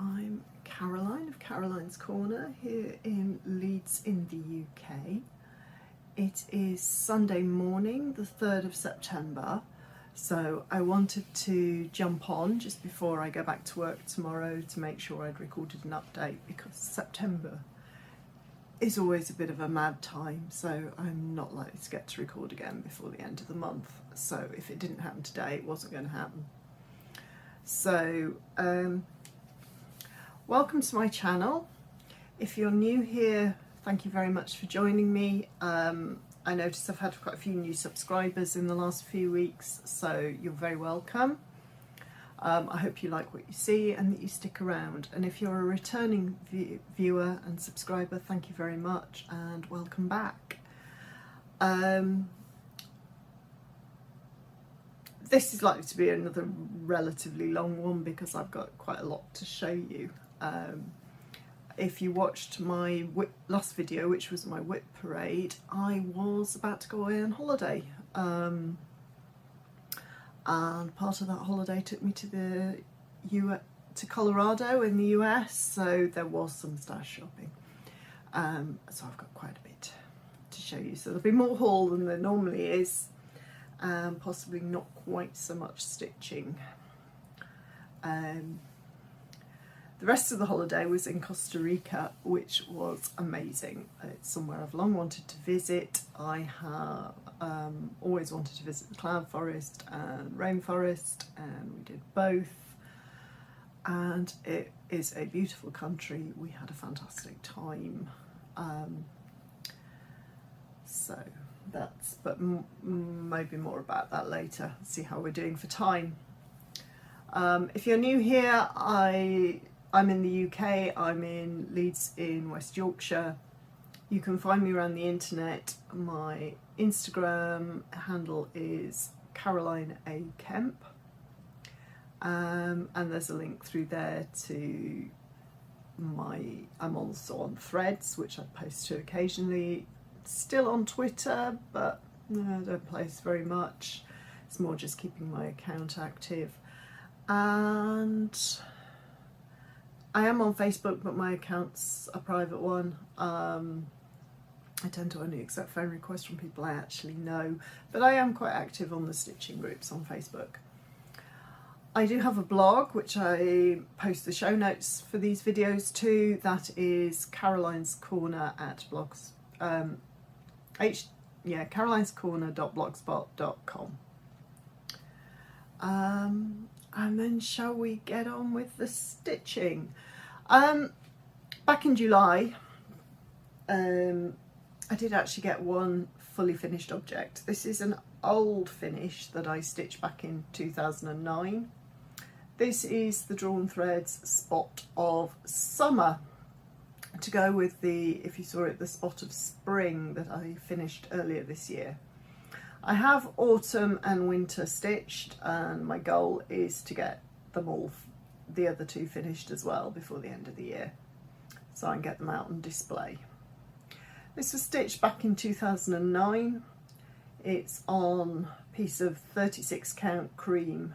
I'm Caroline of Caroline's Corner here in Leeds in the UK. It is Sunday morning, the 3rd of September, so I wanted to jump on just before I go back to work tomorrow to make sure I'd recorded an update, because September is always a bit of a mad time, so I'm not likely to get to record again before the end of the month. So if it didn't happen today, it wasn't going to happen. So welcome to my channel. If you're new here, thank you very much for joining me. I noticed I've had quite a few new subscribers in the last few weeks, so you're very welcome. I hope you like what you see and that you stick around. And if you're a returning viewer and subscriber, thank you very much and welcome back. This is likely to be another relatively long one because I've got quite a lot to show you. If you watched my last video, which was my whip parade, I was about to go away on holiday. And part of that holiday took me to Colorado in the US, so there was some stash shopping. So I've got quite a bit to show you. So there'll be more haul than there normally is, possibly not quite so much stitching. The rest of the holiday was in Costa Rica, which was amazing. It's somewhere I've long wanted to visit. I have always wanted to visit the cloud forest and rainforest, and we did both. And it is a beautiful country. We had a fantastic time. So that's, but maybe more about that later. See how we're doing for time. If you're new here, I'm in the UK, I'm in Leeds in West Yorkshire. You can find me around the internet. My Instagram handle is Caroline A. Kemp. And there's a link through there to I'm also on Threads, which I post to occasionally. Still on Twitter, but no, I don't post very much. It's more just keeping my account active. And I am on Facebook, but my account's a private one. I tend to only accept phone requests from people I actually know, but I am quite active on the stitching groups on Facebook. I do have a blog, which I post the show notes for these videos to. That is Caroline's Corner at blogs, carolinescorner.blogspot.com. And then shall we get on with the stitching? Back in July, I did actually get one fully finished object. This is an old finish that I stitched back in 2009. This is the Drawn Threads spot of summer, to go with the, if you saw it, the spot of spring that I finished earlier this year. I have autumn and winter stitched, and my goal is to get them all, the other two, finished as well before the end of the year, so I can get them out on display. This was stitched back in 2009. It's on a piece of 36 count cream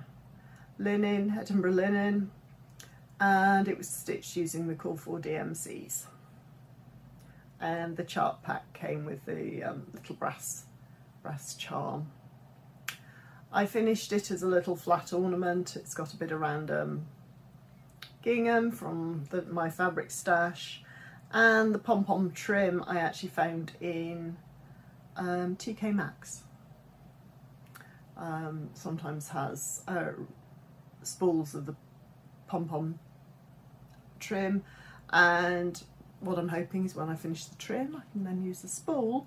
linen, Edinburgh linen, and it was stitched using the Call for DMCs. And the chart pack came with the little brass charm. I finished it as a little flat ornament. It's got a bit of random gingham from my fabric stash, and the pom-pom trim I actually found in TK Maxx. Sometimes has spools of the pom-pom trim, and what I'm hoping is when I finish the trim I can then use the spool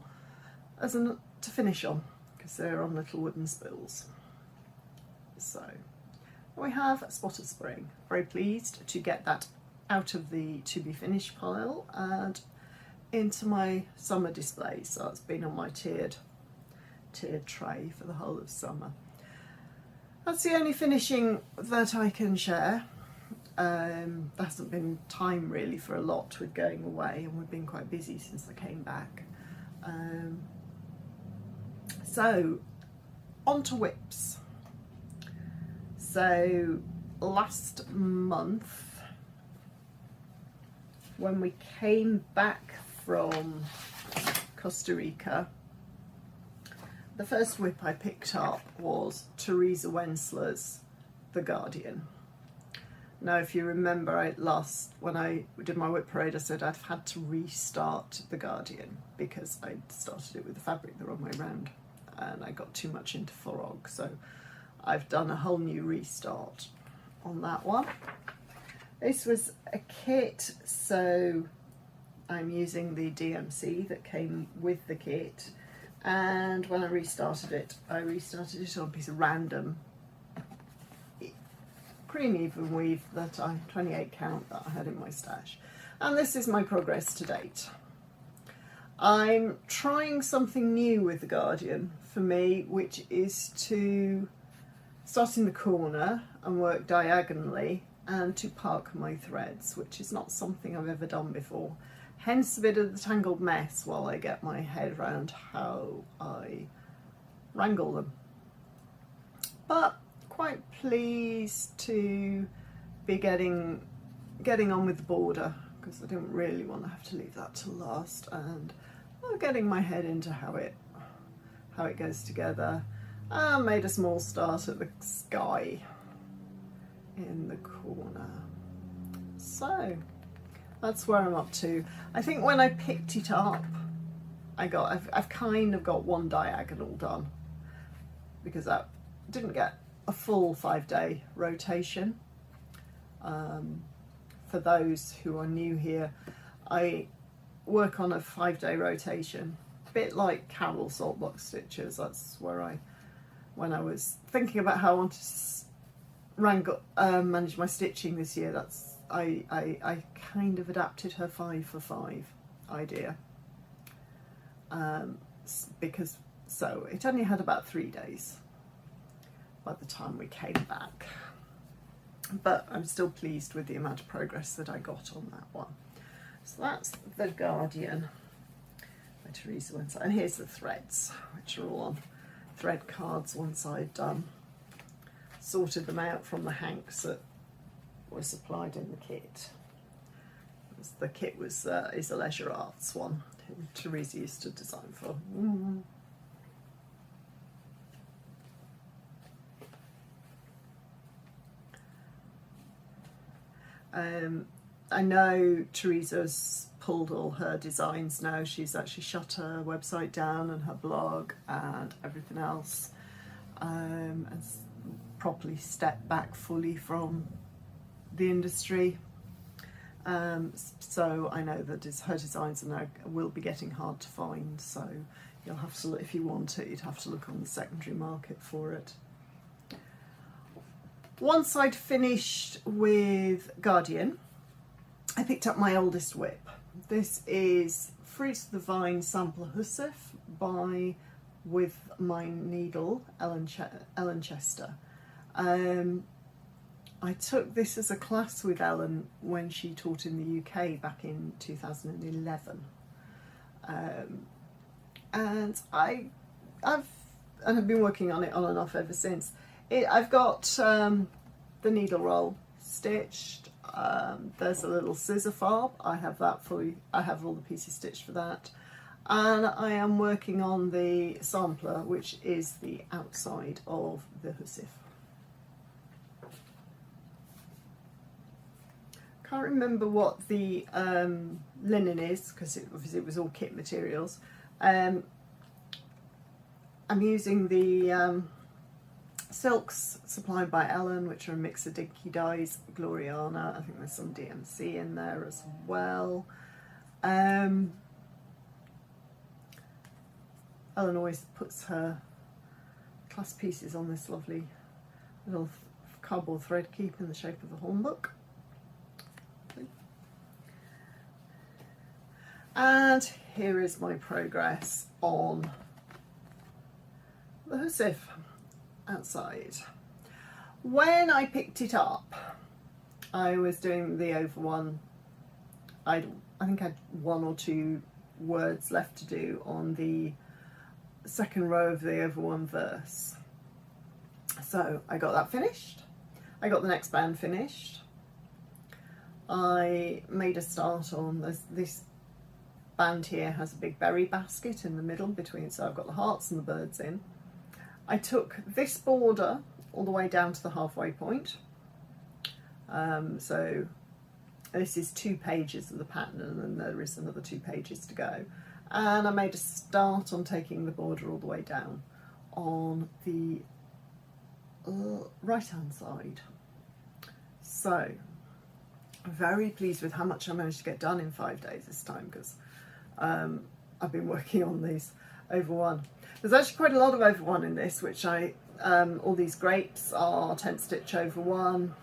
as to finish on, because they're on little wooden spools. So we have a spot of spring. Very pleased to get that out of the to be finished pile and into my summer display. So it's been on my tiered tray for the whole of summer. That's the only finishing that I can share. There hasn't been time really for a lot with going away, and we've been quite busy since I came back. So on to whips. So last month when we came back from Costa Rica, the first whip I picked up was Teresa Wensler's The Guardian. Now, if you remember, when I did my whip parade, I said I'd had to restart The Guardian because I'd started it with the fabric the wrong way around and I got too much into frog. So I've done a whole new restart on that one. This was a kit, so I'm using the DMC that came with the kit. And when I restarted it on a piece of random cream even weave that 28 count that I had in my stash. And this is my progress to date. I'm trying something new with the Guardian for me, which is to start in the corner and work diagonally and to park my threads, which is not something I've ever done before. Hence a bit of the tangled mess while I get my head around how I wrangle them. But quite pleased to be getting on with the border, because I didn't really want to have to leave that till last, and getting my head into how it goes together. I made a small start at the sky in the corner. So that's where I'm up to. I think when I picked it up, I've kind of got one diagonal done, because I didn't get a full 5-day rotation. For those who are new here, I work on a 5-day rotation, a bit like Carol Saltbox Stitches. That's where when I was thinking about how I wanted to manage my stitching this year, I kind of adapted her 5 for 5 idea. So it only had about 3 days by the time we came back, but I'm still pleased with the amount of progress that I got on that one. So that's The Guardian by Teresa Wensler, and here's the threads, which are all on thread cards once I'd sorted them out from the hanks that were supplied in the kit. The kit is a Leisure Arts one who Teresa used to design for. I know Teresa's pulled all her designs now. She's actually shut her website down and her blog and everything else, and properly stepped back fully from the industry. So I know that her designs will be getting hard to find, so you'll have to look, if you want it, you'd have to look on the secondary market for it. Once I'd finished with Guardian, I picked up my oldest whip. This is Fruits of the Vine Sampler Hussif with my needle, Ellen Chester. I took this as a class with Ellen when she taught in the UK back in 2011. And I've been working on it on and off ever since. I've got the needle roll stitched. There's a little scissor fob. I have all the pieces stitched for that. And I am working on the sampler, which is the outside of the hussif. Can't remember what the linen is, because it was all kit materials. I'm using the silks supplied by Ellen, which are a mix of Dinky Dyes, Gloriana. I think there's some DMC in there as well. Ellen always puts her class pieces on this lovely little cardboard thread keep in the shape of a hornbook. And here is my progress on the hussif outside. When I picked it up, I was doing the over one. I think I had 1 or 2 words left to do on the second row of the over one verse. So I got that finished. I got the next band finished. I made a start on this band here has a big berry basket in the middle between, so I've got the hearts and the birds in. I took this border all the way down to the halfway point. So this is 2 pages of the pattern, and then there is another 2 pages to go. And I made a start on taking the border all the way down on the right hand side. So I'm very pleased with how much I managed to get done in 5 days this time, because I've been working on these over one. There's actually quite a lot of over one in this, which all these grapes are 10 stitch over one.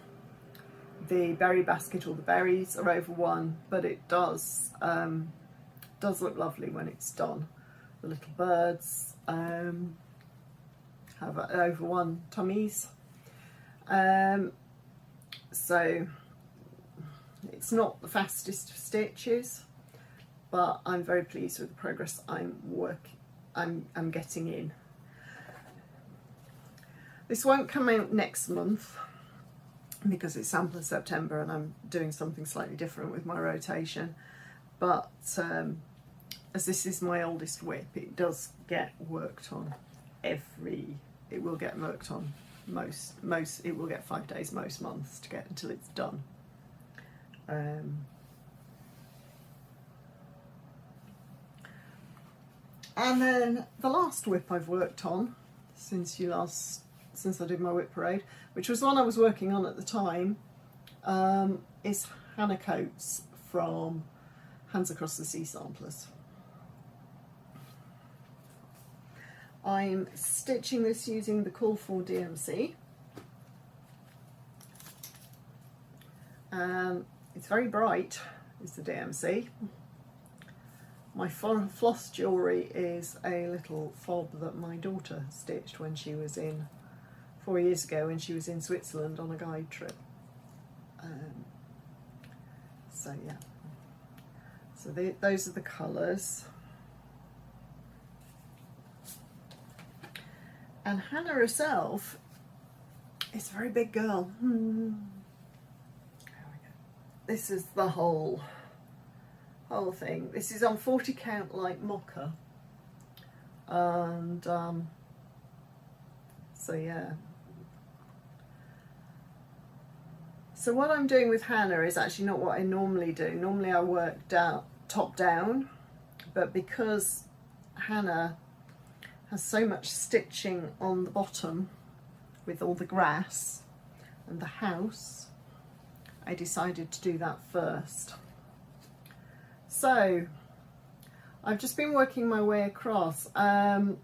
The berry basket, all the berries are over one, but it does look lovely when it's done. The little birds have over one tummies. So it's not the fastest of stitches, but I'm very pleased with the progress I'm getting in. This won't come out next month because it's Sampler September and I'm doing something slightly different with my rotation, but as this is my oldest whip, it does get worked on it will get worked on it will get 5 days most months to get until it's done. And then the last whip I've worked on since I did my whip parade, which was the one I was working on at the time, is Hannah Coates from Hands Across the Sea Samplers. I'm stitching this using the Call for DMC. It's very bright, is the DMC. My floss jewellery is a little fob that my daughter stitched when she was 4 years ago, when she was in Switzerland on a guide trip. So yeah, so those are the colours. And Hannah herself is a very big girl. There we go. This is the whole thing. This is on 40 count light mocha, and so yeah. So what I'm doing with Hannah is actually not what I normally do. Normally I work top down, but because Hannah has so much stitching on the bottom with all the grass and the house, I decided to do that first. So I've just been working my way across. I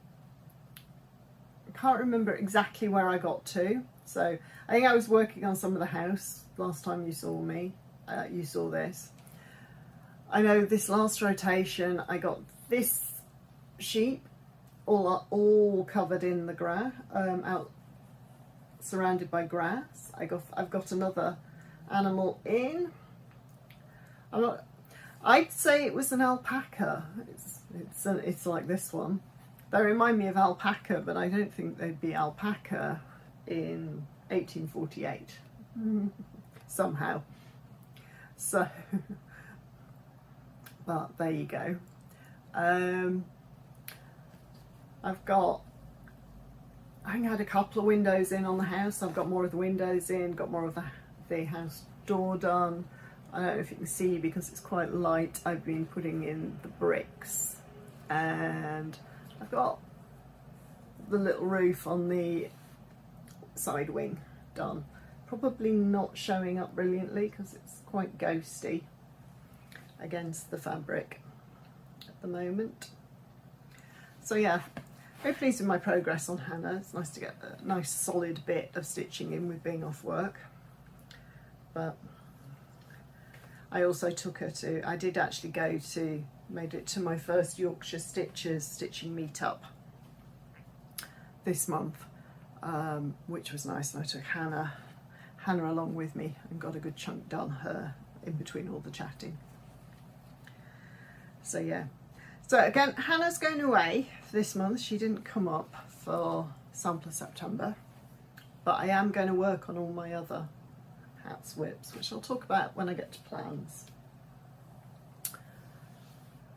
can't remember exactly where I got to. So I think I was working on some of the house last time you saw me. You saw this. I know this last rotation I got this sheep all covered in the grass, out surrounded by grass. I've got another animal in. I'd say it was an alpaca. It's like this one. They remind me of alpaca, but I don't think they'd be alpaca in 1848 somehow. So, but there you go. I think I had a couple of windows in on the house. I've got more of the windows in, got more of the house door done. I don't know if you can see because it's quite light. I've been putting in the bricks, and I've got the little roof on the side wing done. Probably not showing up brilliantly because it's quite ghosty against the fabric at the moment. So yeah, very pleased with my progress on Hannah. It's nice to get a nice solid bit of stitching in with being off work. But I also took her to, I did actually made it to my first Yorkshire Stitchers stitching meetup this month, which was nice, and I took Hannah along with me and got a good chunk done, her in between all the chatting. So yeah. So again, Hannah's going away for this month. She didn't come up for Sampler September, but I am going to work on all my other hats, whips, which I'll talk about when I get to plans.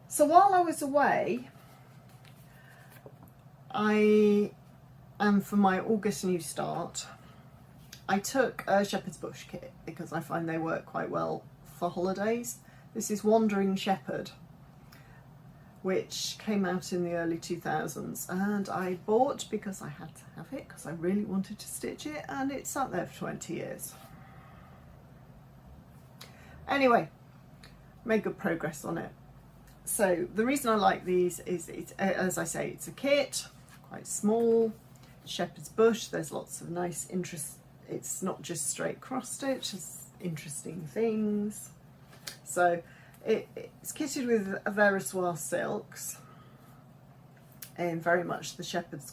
So while I was away, for my August new start, I took a shepherd's bush kit because I find they work quite well for holidays. This is Wandering Shepherd, which came out in the early 2000s, and I bought because I had to have it because I really wanted to stitch it, and it sat there for 20 years. Anyway, made good progress on it. So the reason I like these is, it's, as I say, it's a kit, quite small, shepherd's bush. There's lots of nice interest. It's not just straight cross stitch, it's interesting things. So it's kitted with a Verissoir silks in very much the shepherd's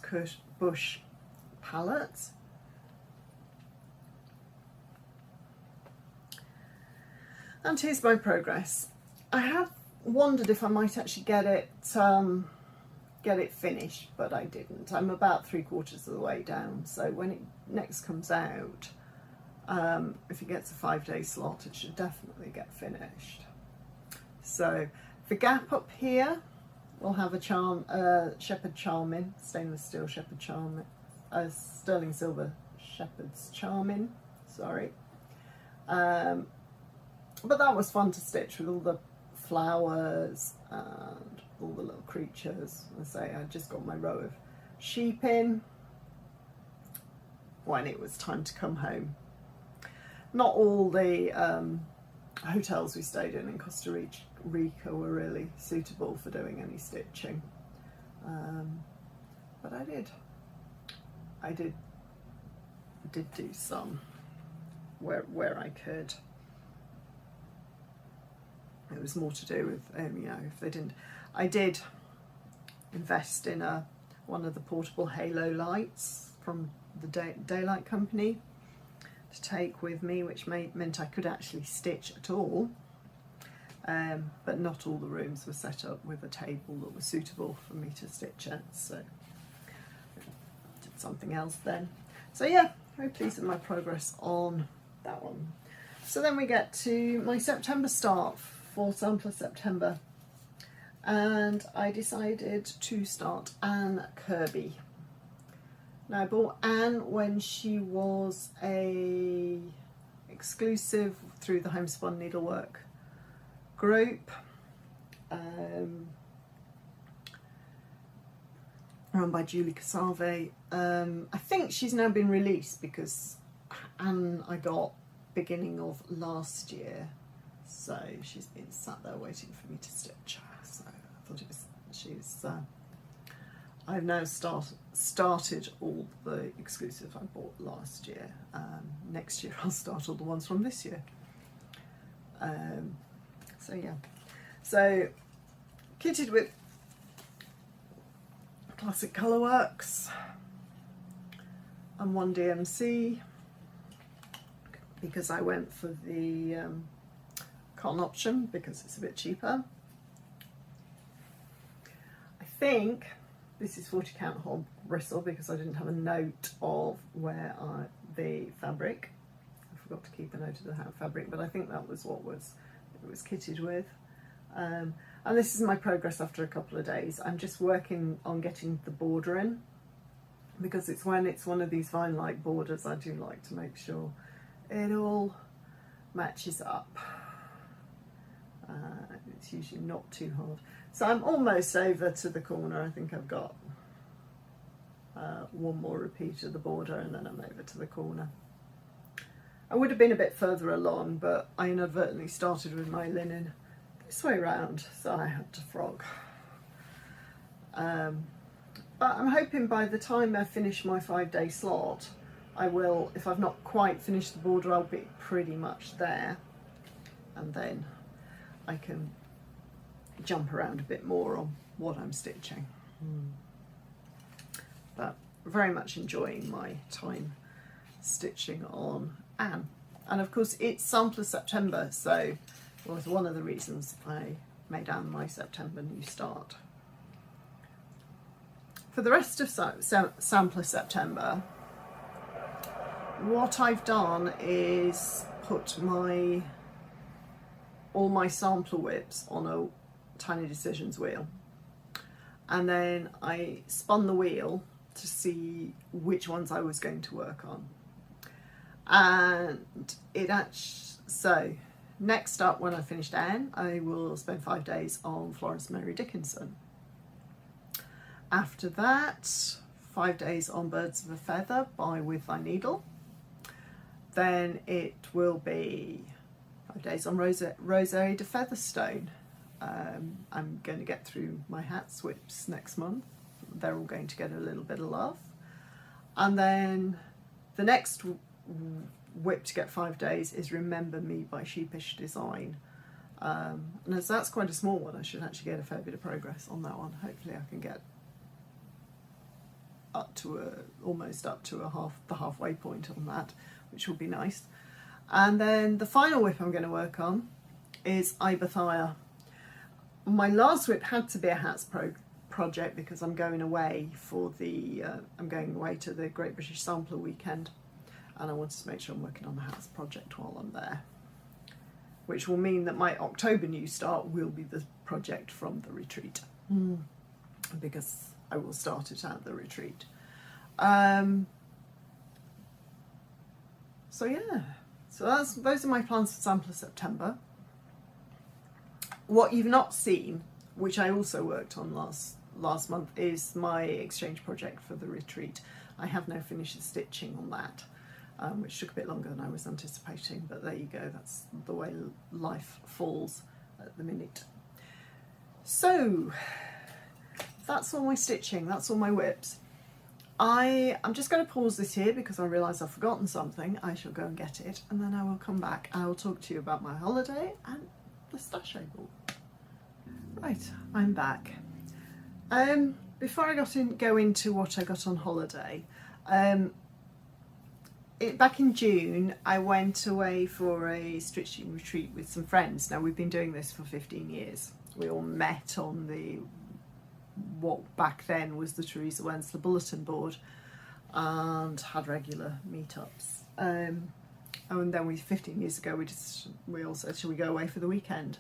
bush palette. And here's my progress. I have wondered if I might actually get it finished, but I didn't. I'm about 3/4 of the way down, so when it next comes out, if it gets a 5-day slot, it should definitely get finished. So the gap up here will have a shepherd charming, stainless steel shepherd charming, sterling silver shepherd's charming, sorry. But that was fun to stitch with all the flowers and all the little creatures. I say I just got my row of sheep in when it was time to come home. Not all the hotels we stayed in Costa Rica were really suitable for doing any stitching, but I did do some where I could. It was more to do with, you know, if they didn't. I did invest in one of the portable halo lights from the Daylight Company to take with me, which meant I could actually stitch at all. But not all the rooms were set up with a table that was suitable for me to stitch at, so I did something else then. So yeah, very pleased with my progress on that one. So then we get to my September start for Sampler September, and I decided to start Anne Kirby. Now I bought Anne when she was a exclusive through the Homespun Needlework group, run by Julie Casave. I think she's now been released because Anne I got beginning of last year, so she's been sat there waiting for me to stitch her. So I thought I've now started all the exclusives I bought last year. Next year I'll start all the ones from this year. So yeah, so kitted with Classic Colourworks and 1DMC because I went for the cotton option because it's a bit cheaper. I think this is 40 count whole bristle because I didn't have a note of where the fabric. I forgot to keep a note of the fabric, but I think that was what it was kitted with. And this is my progress after a couple of days. I'm just working on getting the border in because it's when it's one of these vine-like borders I do like to make sure it all matches up. It's usually not too hard. So I'm almost over to the corner. I think I've got one more repeat of the border and then I'm over to the corner. I would have been a bit further along, but I inadvertently started with my linen this way round, so I had to frog. But I'm hoping by the time I finish my 5-day slot, I will, if I've not quite finished the border, I'll be pretty much there, and then I can jump around a bit more on what I'm stitching. But very much enjoying my time stitching on Anne. And of course it's Sampler September, so it was one of the reasons I made Anne my September new start. For the rest of Sampler September, what I've done is put all my sampler whips on a Tiny Decisions wheel, and then I spun the wheel to see which ones I was going to work on. And so next up, when I finished Anne, I will spend 5 days on Florence Mary Dickinson. After that, 5 days on Birds of a Feather by With Thy Needle. Then it will be 5 days on Rosary de Featherstone. I'm going to get through my hats whips next month. They're all going to get a little bit of love. And then the next whip to get 5 days is Remember Me by Sheepish Design. And as that's quite a small one, I should actually get a fair bit of progress on that one. Hopefully I can get almost up to the halfway point on that, which will be nice. And then the final whip I'm going to work on is Iberthia. My last whip had to be a hats project because I'm going away for I'm going away to the Great British Sampler weekend, and I wanted to make sure I'm working on the hats project while I'm there, which will mean that my October new start will be the project from the retreat, because I will start it at the retreat. So yeah, so those are my plans for Sampler September. What you've not seen, which I also worked on last month, is my exchange project for the retreat. I have now finished the stitching on that, which took a bit longer than I was anticipating, but there you go, that's the way life falls at the minute. So that's all my stitching, that's all my whips. I'm just going to pause this here because I realise I've forgotten something. I shall go and get it, and then I will come back and I will talk to you about my holiday and the stash ball. Right, I'm back. Before I go into what I got on holiday, back in June I went away for a stitching retreat with some friends. Now we've been doing this for 15 years. We all met on what back then was the Teresa Wensler bulletin board and had regular meetups. And then 15 years ago we all said, shall we go away for the weekend?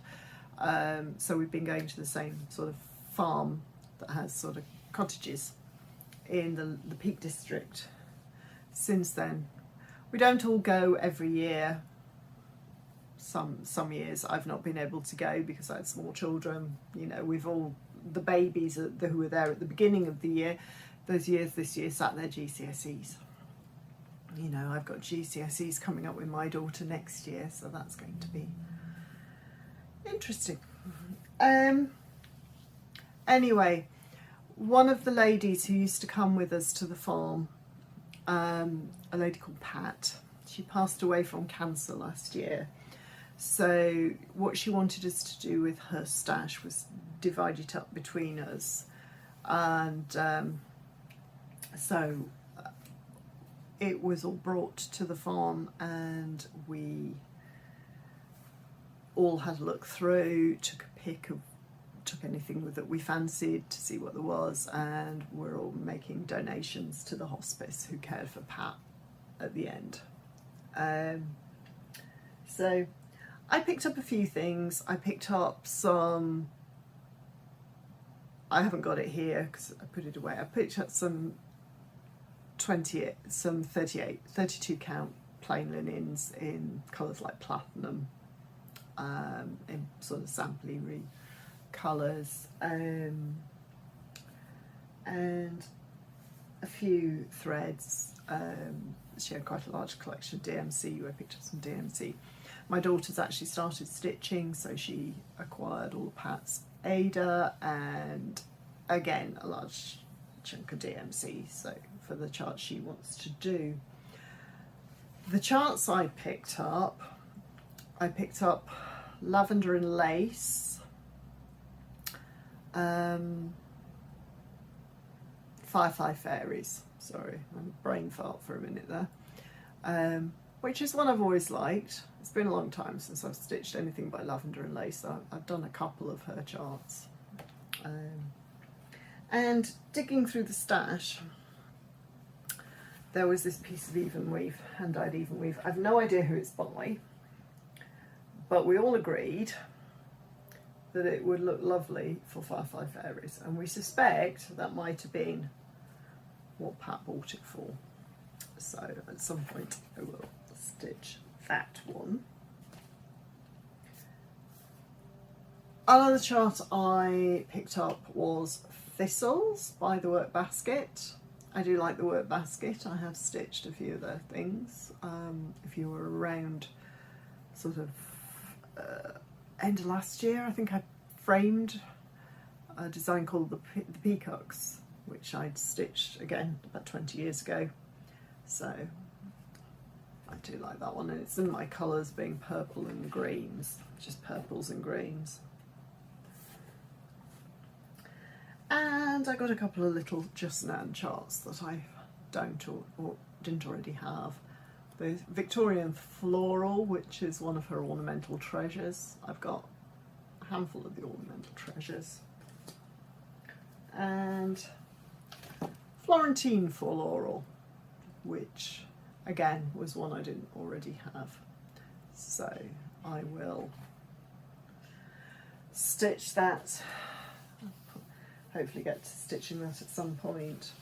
So we've been going to the same sort of farm that has sort of cottages in the Peak District since then. We don't all go every year. Some years I've not been able to go because I had small children. You know, the babies who were there at the beginning of the year, this year sat their GCSEs. You know, I've got GCSEs coming up with my daughter next year, so that's going to be interesting. Anyway, one of the ladies who used to come with us to the farm, a lady called Pat, she passed away from cancer last year. So what she wanted us to do with her stash was divide it up between us, and so it was all brought to the farm and we all had a look through, took anything that we fancied to see what there was, and we're all making donations to the hospice who cared for Pat at the end. So I picked up a few things. I picked up some, I haven't got it here because I put it away. I picked up some 32 count plain linens in colours like platinum, in sort of sampley colours, and a few threads. She had quite a large collection of DMC. I picked up some DMC. My daughter's actually started stitching, so she acquired all of Pat's Ada and again a large chunk of DMC, so for the charts she wants to do. The charts I picked up Lavender and Lace, Firefly Fairies, sorry, I'm brain fart for a minute there, which is one I've always liked. It's been a long time since I've stitched anything by Lavender and Lace. I've done a couple of her charts. And digging through the stash, there was this piece of even weave, hand-dyed even weave. I've no idea who it's by. but we all agreed that it would look lovely for Firefly Fairies, and we suspect that might have been what Pat bought it for. So at some point I will stitch that one. Another chart I picked up was Thistles by the Work Basket. I do like the Work Basket. I have stitched a few of their things. If you were around sort of end of last year, I think I framed a design called the Peacocks, which I'd stitched again about 20 years ago. So I do like that one, and it's in my colours being purple and greens, just purples and greens. And I got a couple of little Just Nan charts that I don't or didn't already have. The Victorian Floral, which is one of her ornamental treasures. I've got a handful of the ornamental treasures. And Florentine Floral, which again was one I didn't already have. So I will stitch that. Hopefully get to stitching that at some point.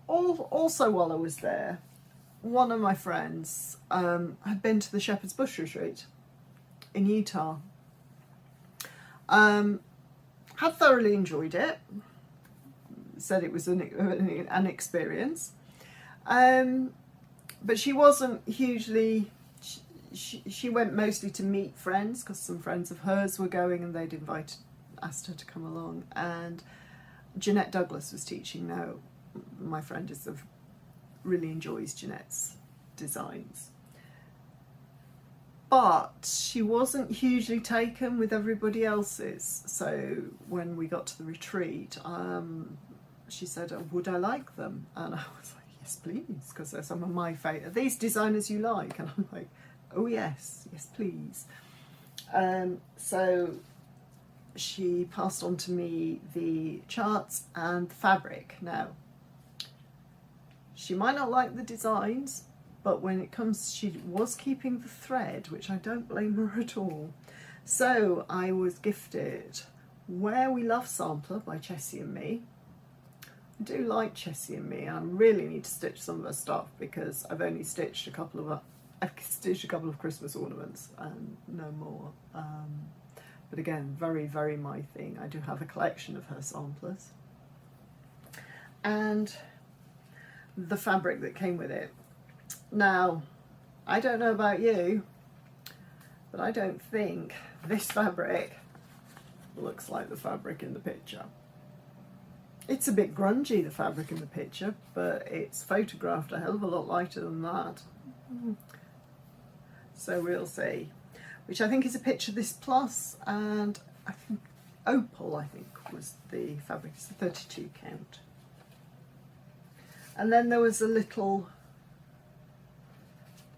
Also while I was there, one of my friends had been to the Shepherd's Bush retreat in Utah. Had thoroughly enjoyed it. Said it was an experience. But she wasn't hugely... She went mostly to meet friends, because some friends of hers were going and they'd asked her to come along, and Jeanette Douglas was teaching. Now my friend really enjoys Jeanette's designs, but she wasn't hugely taken with everybody else's. So when we got to the retreat, she said, oh, would I like them? And I was like, yes please, because they're some of my favourite. Are these designers you like? And I'm like, oh yes please. So she passed on to me the charts and the fabric. Now, she might not like the designs, but when it comes, she was keeping the thread, which I don't blame her at all. So I was gifted Where We Love sampler by Chessie and Me. I do like Chessie and Me. I really need to stitch some of her stuff, because I've only stitched a couple of Christmas ornaments and no more. But again, very, very my thing. I do have a collection of her samplers. And the fabric that came with it. Now, I don't know about you, but I don't think this fabric looks like the fabric in the picture. It's a bit grungy, the fabric in the picture, but it's photographed a hell of a lot lighter than that. So we'll see. Which I think is a picture this plus, and I think Opal, I think, was the fabric. It's a 32 count. And then there was a little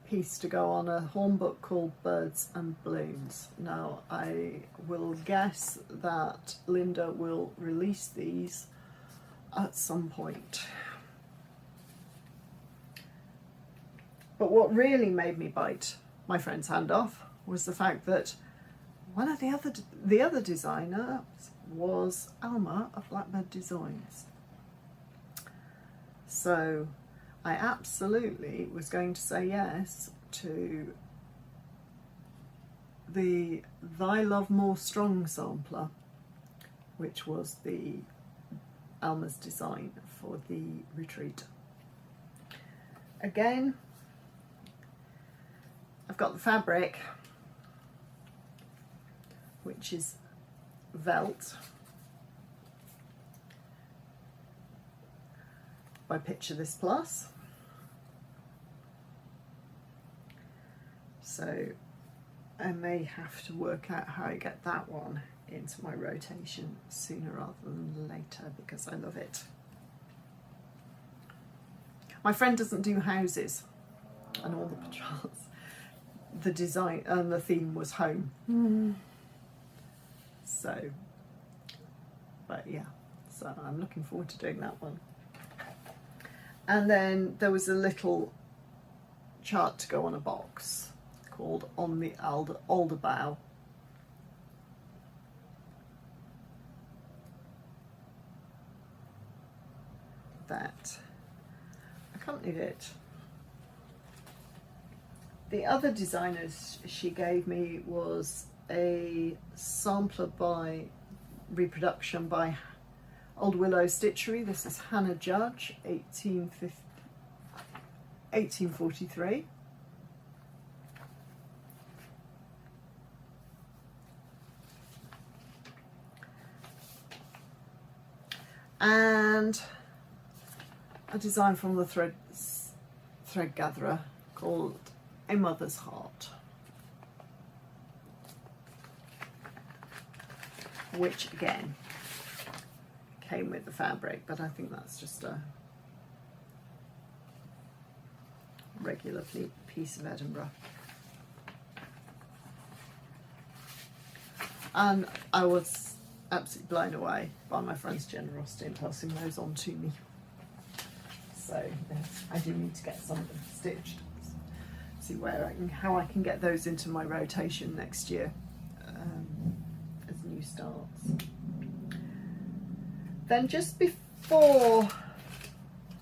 piece to go on a hornbook called Birds and Blooms. Now I will guess that Linda will release these at some point. But what really made me bite my friend's hand off was the fact that one of the other designers was Alma of Blackbird Designs. So I absolutely was going to say yes to the Thy Love More Strong sampler, which was the Alma's design for the retreat. Again, I've got the fabric, which is Velt by Picture This Plus. So I may have to work out how I get that one into my rotation sooner rather than later, because I love it. My friend doesn't do houses and all the charts. The design and the theme was home. So, but yeah, so I'm looking forward to doing that one. And then there was a little chart to go on a box called On the Alder Bough. That accompanied it. The other designers she gave me was a sampler by reproduction by Old Willow Stitchery. This is Hannah Judge, 1843. And a design from the thread gatherer called A Mother's Heart, which again came with the fabric, but I think that's just a regular piece of Edinburgh. And I was absolutely blown away by my friend's generosity in passing those on to me. So yes, I do need to get some of them stitched. See how I can get those into my rotation next year as new starts. Then just before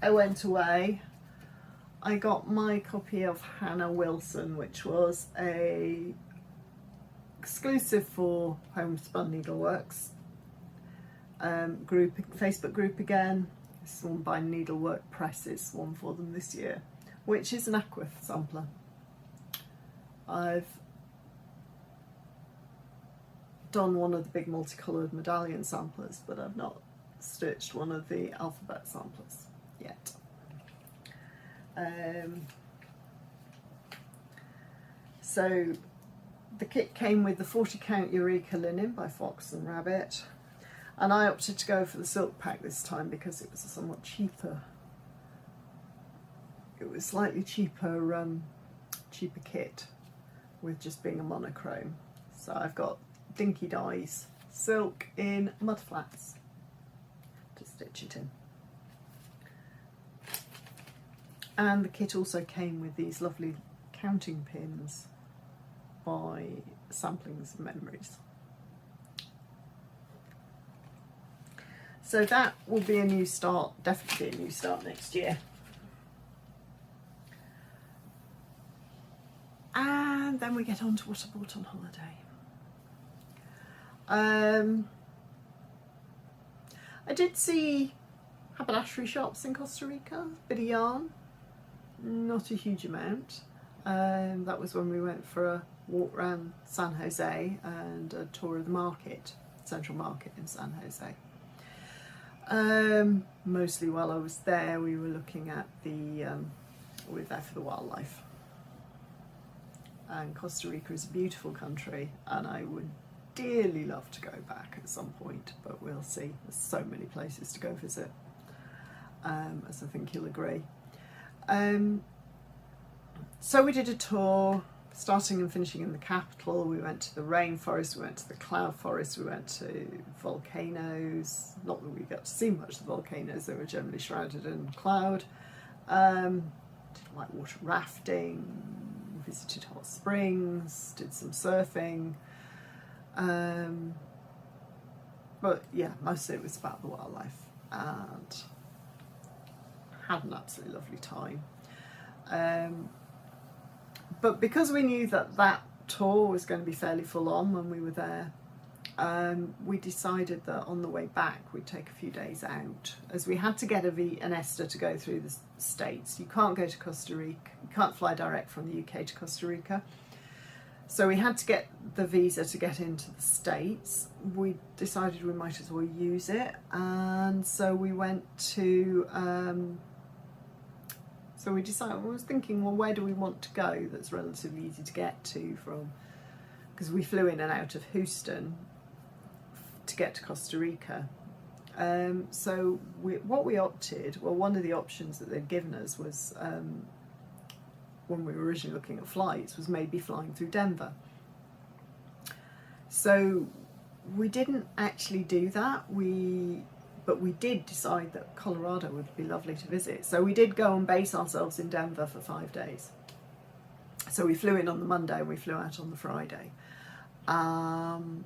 I went away, I got my copy of Hannah Wilson, which was a exclusive for Homespun Needleworks Facebook group again. This one by Needlework Presses, one for them this year, which is an Aquith sampler. I've done one of the big multicoloured medallion samplers, but I've not stitched one of the alphabet samplers yet. So the kit came with the 40 count Eureka linen by Fox and Rabbit, and I opted to go for the silk pack this time because it was a somewhat cheaper. It was slightly cheaper kit with just being a monochrome. So I've got Dinky Dyes silk in mud flats to stitch it in. And the kit also came with these lovely counting pins by Samplings and Memories. So that will be a new start, definitely a new start next year. And then we get on to what I bought on holiday. I did see haberdashery shops in Costa Rica, bit of yarn, not a huge amount. That was when we went for a walk around San Jose and a tour of the market, Central Market in San Jose. Mostly while I was there, we were looking at the, we were there for the wildlife. And Costa Rica is a beautiful country, and I would dearly love to go back at some point, but we'll see. There's so many places to go visit, as I think you'll agree. So we did a tour, starting and finishing in the capital. We went to the rainforest, we went to the cloud forest, we went to volcanoes. Not that we got to see much of the volcanoes, they were generally shrouded in cloud. Did whitewater rafting, visited hot springs, did some surfing. But yeah, mostly it was about the wildlife, and had an absolutely lovely time. But because we knew that that tour was going to be fairly full on when we were there, we decided that on the way back we'd take a few days out, as we had to get an ESTA to go through the States. You can't go to Costa Rica, you can't fly direct from the UK to Costa Rica. So we had to get the visa to get into the States. We decided we might as well use it, and so we went to, so we decided, I was thinking, well, where do we want to go that's relatively easy to get to from, because we flew in and out of Houston to get to Costa Rica. So what we opted, well, one of the options that they'd given us was, when we were originally looking at flights, was maybe flying through Denver. So we didn't actually do that, but we did decide that Colorado would be lovely to visit. So we did go and base ourselves in Denver for 5 days. So we flew in on the Monday and we flew out on the Friday. And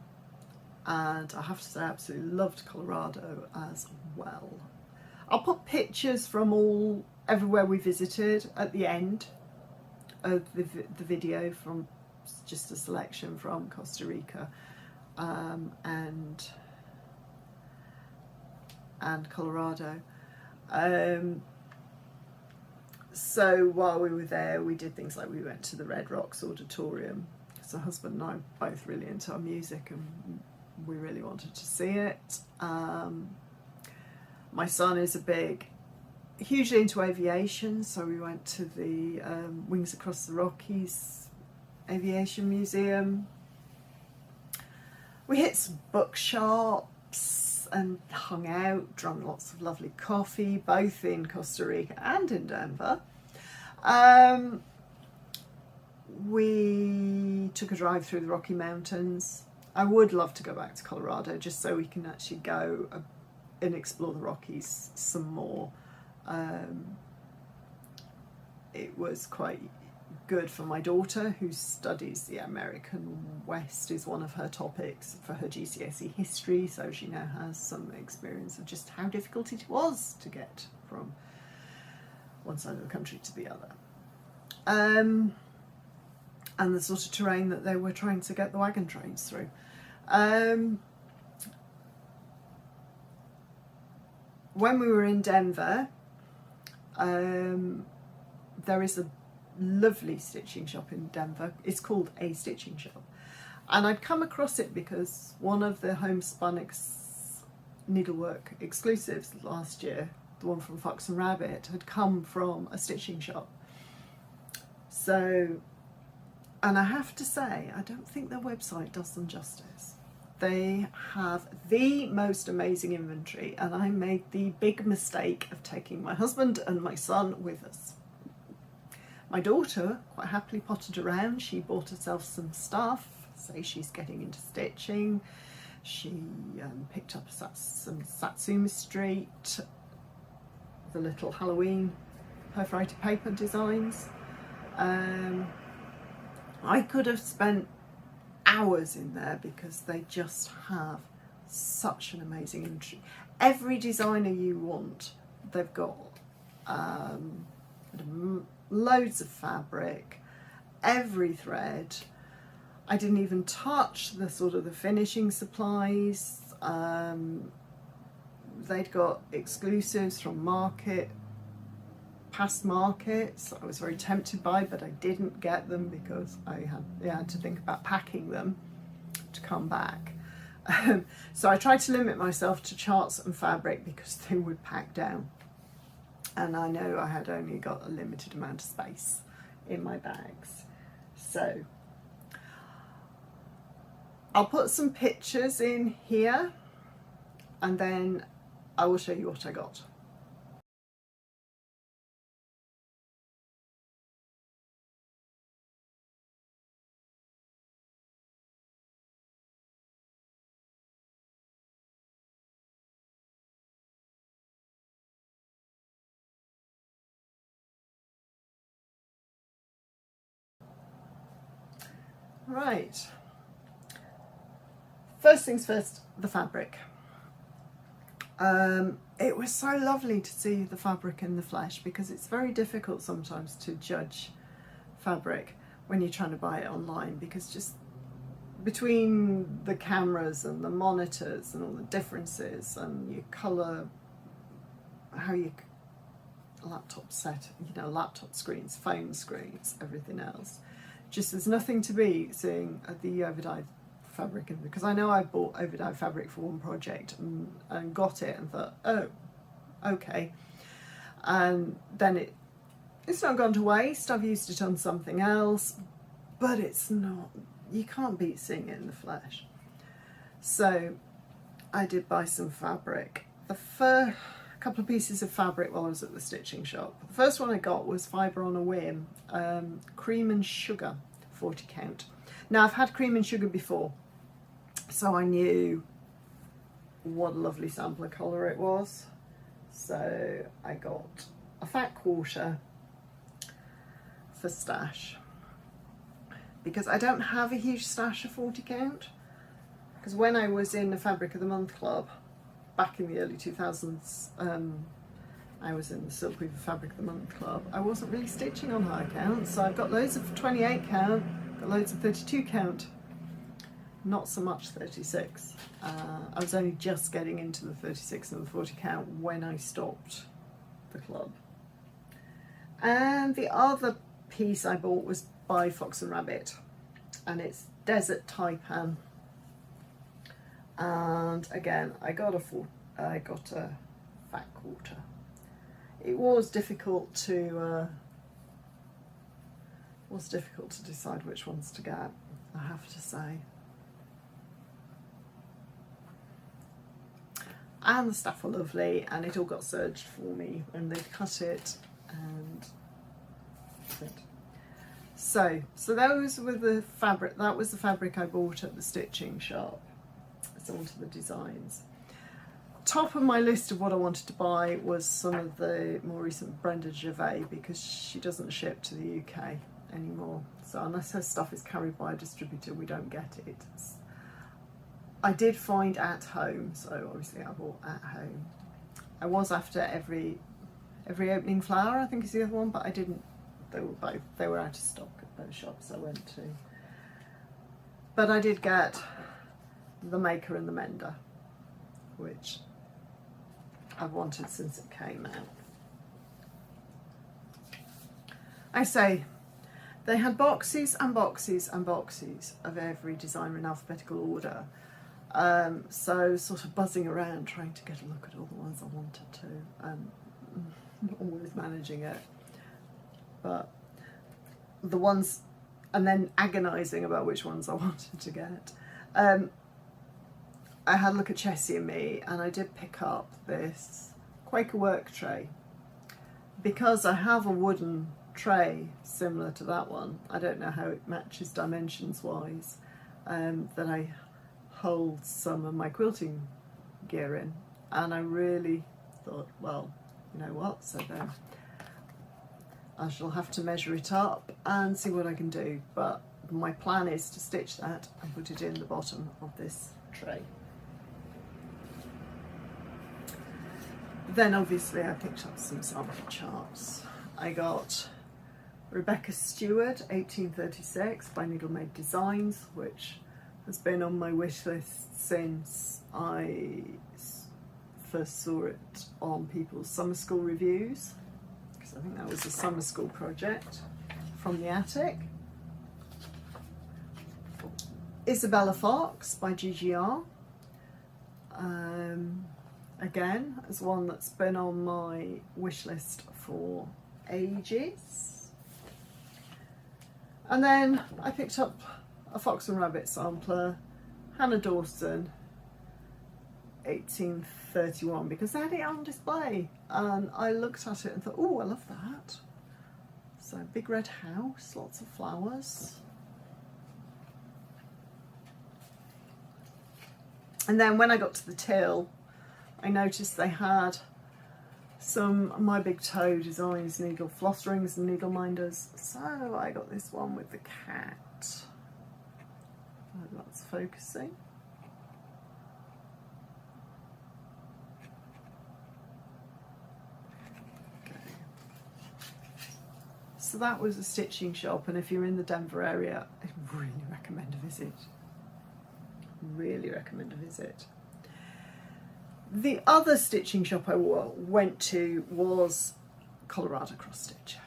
I have to say I absolutely loved Colorado as well. I'll put pictures from everywhere we visited at the end of the video, from just a selection from Costa Rica and Colorado. So while we were there, we did things like we went to the Red Rocks Auditorium, because my husband and I are both really into our music and we really wanted to see it. My son is hugely into aviation, so we went to the Wings Across the Rockies Aviation Museum. We hit some bookshops and hung out, drank lots of lovely coffee, both in Costa Rica and in Denver. We took a drive through the Rocky Mountains. I would love to go back to Colorado just so we can actually go and explore the Rockies some more. It was quite good for my daughter, who studies the American West, is one of her topics for her GCSE history, so she now has some experience of just how difficult it was to get from one side of the country to the other, and the sort of terrain that they were trying to get the wagon trains through. When we were in Denver, there is a lovely stitching shop in Denver. It's called A Stitching Shop, and I'd come across it because one of the homespun needlework exclusives last year, the one from Fox and Rabbit, had come from a stitching shop. So, and I have to say, I don't think their website does them justice. They have the most amazing inventory, and I made the big mistake of taking my husband and my son with us. My daughter quite happily potted around. She bought herself some stuff, say she's getting into stitching. She picked up some Satsuma Street, the little Halloween perforated paper designs. I could have spent hours in there because they just have such an amazing inventory. Every designer you want, they've got. Loads of fabric, every thread. I didn't even touch the sort of the finishing supplies. They'd got exclusives from past markets I was very tempted by, but I didn't get them because I had to think about packing them to come back. So I tried to limit myself to charts and fabric because they would pack down. And I know I had only got a limited amount of space in my bags. So I'll put some pictures in here and then I will show you what I got. Right, first things first, the fabric. It was so lovely to see the fabric in the flesh, because it's very difficult sometimes to judge fabric when you're trying to buy it online, because just between the cameras and the monitors and all the differences and your colour, how your laptop set, laptop screens, phone screens, everything else. Just there's nothing to beat seeing the over-dyed fabric, because I know I bought over-dyed fabric for one project and got it and thought, oh, okay, and then it's not gone to waste. I've used it on something else, but it's not. You can't beat seeing it in the flesh. So I did buy some fabric. The first couple of pieces of fabric while I was at the stitching shop. The first one I got was Fibre on a Whim, Cream and Sugar 40 count. Now I've had Cream and Sugar before, so I knew what a lovely sampler colour it was. So I got a fat quarter for stash. because I don't have a huge stash of 40 count. Because when I was in the Fabric of the Month Club back in the early 2000s, I was in the Silk Weaver Fabric of the Month Club, I wasn't really stitching on high count, so I've got loads of 28 count, got loads of 32 count, not so much 36. I was only just getting into the 36 and the 40 count when I stopped the club. And the other piece I bought was by Fox and Rabbit, and it's Desert Taipan. And again, I got a fat quarter. It was difficult to decide which ones to get, I have to say. And the staff were lovely, and it all got serged for me, and they cut it, and so those were the fabric. That was the fabric I bought at the stitching shop. So onto the designs. Top of my list of what I wanted to buy was some of the more recent Brenda Gervais, because she doesn't ship to the UK anymore. So unless her stuff is carried by a distributor, we don't get it. I did find At Home, so obviously I bought At Home. I was after every opening flower, I think is the other one, but I didn't. They were out of stock at those shops I went to. But I did get the Maker and the Mender, which I've wanted since it came out. I say, they had boxes and boxes and boxes of every designer in alphabetical order. So sort of buzzing around trying to get a look at all the ones I wanted to, and not always managing it. But the ones, and then agonising about which ones I wanted to get. I had a look at Chessie and Me, and I did pick up this Quaker work tray. Because I have a wooden tray similar to that one, I don't know how it matches dimensions wise, that I hold some of my quilting gear in, and I really thought, well, you know what, so then I shall have to measure it up and see what I can do, but my plan is to stitch that and put it in the bottom of this tray. Then obviously I picked up some sample charts. I got Rebecca Stewart 1836 by Needle Made Designs, which has been on my wish list since I first saw it on people's summer school reviews, because I think that was a summer school project from the attic. Isabella Fox by GGR. Again, as one that's been on my wish list for ages. And then I picked up a Fox and Rabbit sampler, Hannah Dawson, 1831, because they had it on display, and I looked at it and thought, oh, I love that. So big red house, lots of flowers. And then when I got to the till, I noticed they had some My Big Toe Designs needle floss rings and needle minders, so I got this one with the cat. Oh, that's focusing. Okay. So that was a stitching shop, and if you're in the Denver area, I really recommend a visit. Really recommend a visit. The other stitching shop I went to was Colorado Cross Stitcher.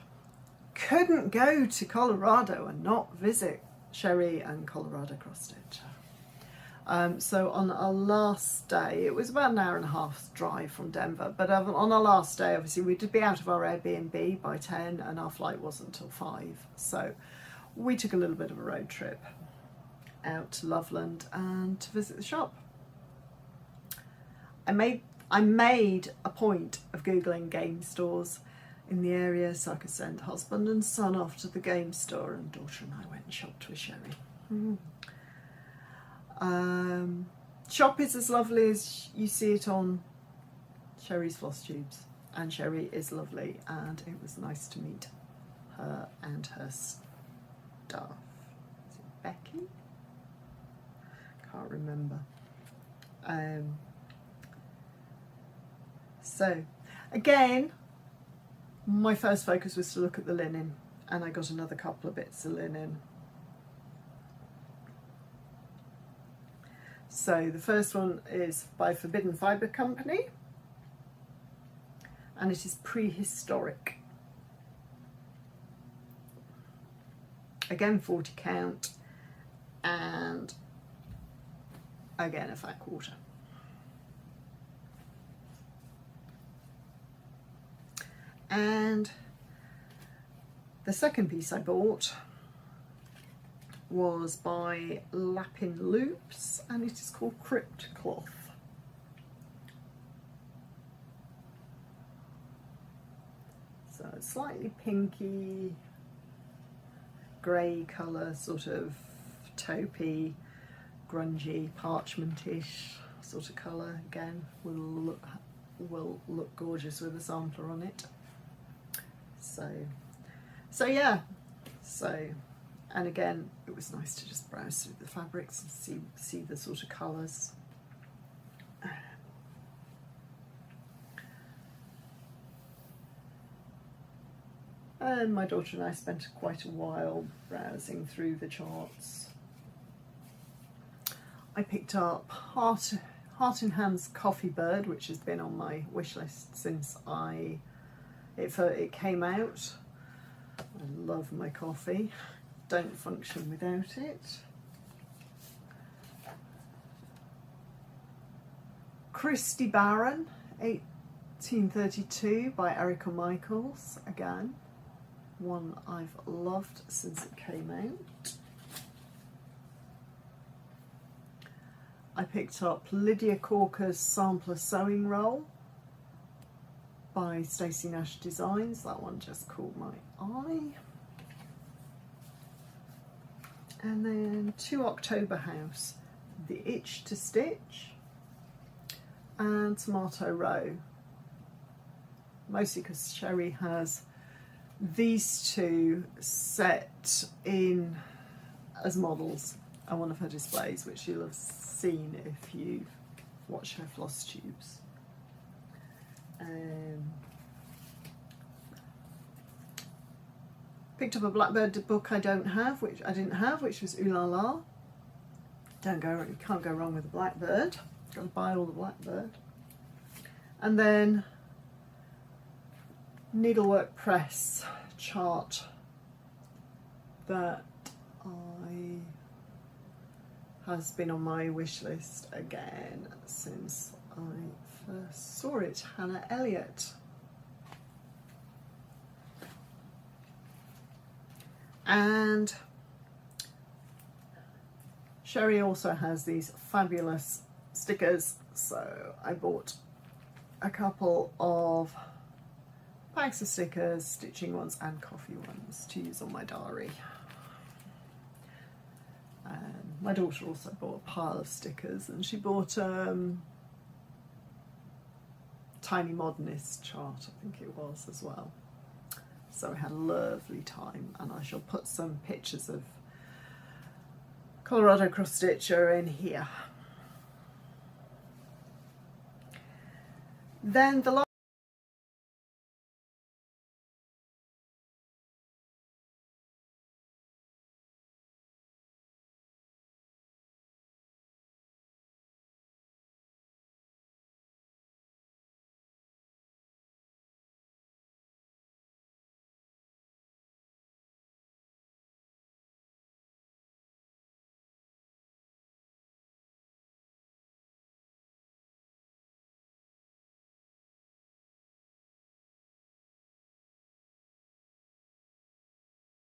Couldn't go to Colorado and not visit Sherry and Colorado Cross Stitcher. So on our last day, it was about an hour and a half drive from Denver, but on our last day, obviously we did be out of our Airbnb by 10 and our flight wasn't until 5. So we took a little bit of a road trip out to Loveland and to visit the shop. I made a point of Googling game stores in the area so I could send husband and son off to the game store, and daughter and I went and shopped with Sherry. Shop is as lovely as you see it on Sherry's Floss Tubes, and Sherry is lovely, and it was nice to meet her and her staff. Becky? Can't remember. So again, my first focus was to look at the linen, and I got another couple of bits of linen. So the first one is by Forbidden Fibre Company, and it is prehistoric. Again 40 count, and again a fat quarter. And the second piece I bought was by Lapin Loops, and it is called Crypt Cloth. So it's slightly pinky, grey colour, sort of taupey, grungy, parchmentish sort of colour. Again, will look gorgeous with a sampler on it. So yeah, and again, it was nice to just browse through the fabrics and see the sort of colours. And my daughter and I spent quite a while browsing through the charts. I picked up Heart in Hand's Coffee Bird, which has been on my wish list since it came out. I love my coffee, don't function without it. Christy Barron, 1832 by Erica Michaels, again, one I've loved since it came out. I picked up Lydia Corker's Sampler Sewing Roll by Stacey Nash Designs. That one just caught my eye. And then 2 October House, The Itch to Stitch and Tomato Row. Mostly because Sherry has these two set in as models on one of her displays, which you'll have seen if you've watched her floss tubes. Picked up a Blackbird book I didn't have, which was Ooh La La. You can't go wrong with a Blackbird. Got to buy all the Blackbird. And then Needlework Press chart that has been on my wish list again since I first saw it. Hannah Elliott. And Sherry also has these fabulous stickers, so I bought a couple of packs of stickers, stitching ones and coffee ones to use on my diary. My daughter also bought a pile of stickers, and she bought Tiny Modernist chart, I think it was, as well. So we had a lovely time, and I shall put some pictures of Colorado cross stitcher in here. Then the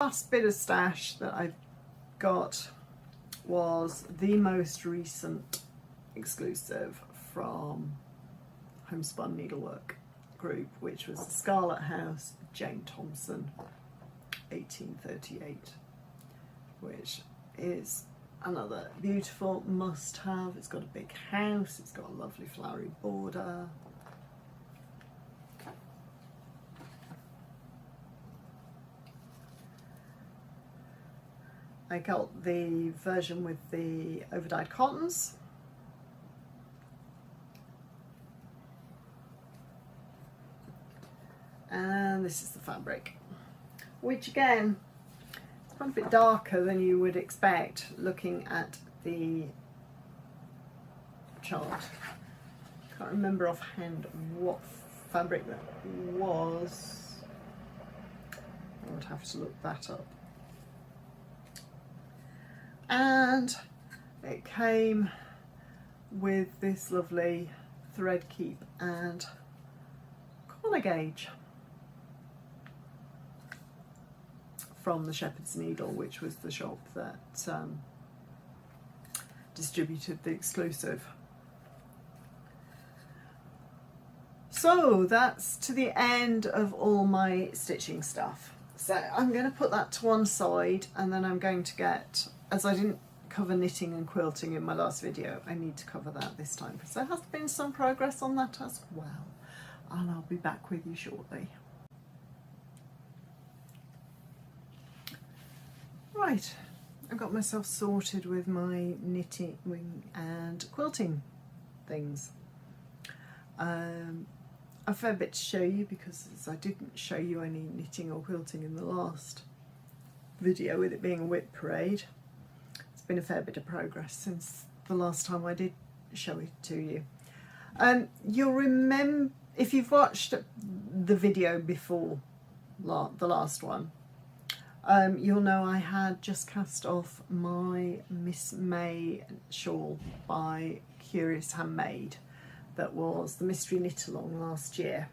last bit of stash that I've got was the most recent exclusive from Homespun Needlework Group, which was the Scarlet House Jane Thompson 1838, which is another beautiful must-have. It's got a big house, it's got a lovely flowery border. I got the version with the over-dyed cottons. And this is the fabric, which again, it's quite a bit darker than you would expect looking at the chart. Can't remember offhand what fabric that was. I would have to look that up. And it came with this lovely thread keep and corner gauge from the Shepherd's Needle, which was the shop that distributed the exclusive. So that's to the end of all my stitching stuff. So I'm going to put that to one side, and then I'm going to get, as I didn't cover knitting and quilting in my last video, I need to cover that this time because there has been some progress on that as well, and I'll be back with you shortly. Right, I got myself sorted with my knitting and quilting things. A fair bit to show you because I didn't show you any knitting or quilting in the last video, with it being a whip parade. It's been a fair bit of progress since the last time I did show it to you. You'll remember, if you've watched the video before the last one, you'll know I had just cast off my Miss May shawl by Curious Handmade. That was the mystery knit along last year.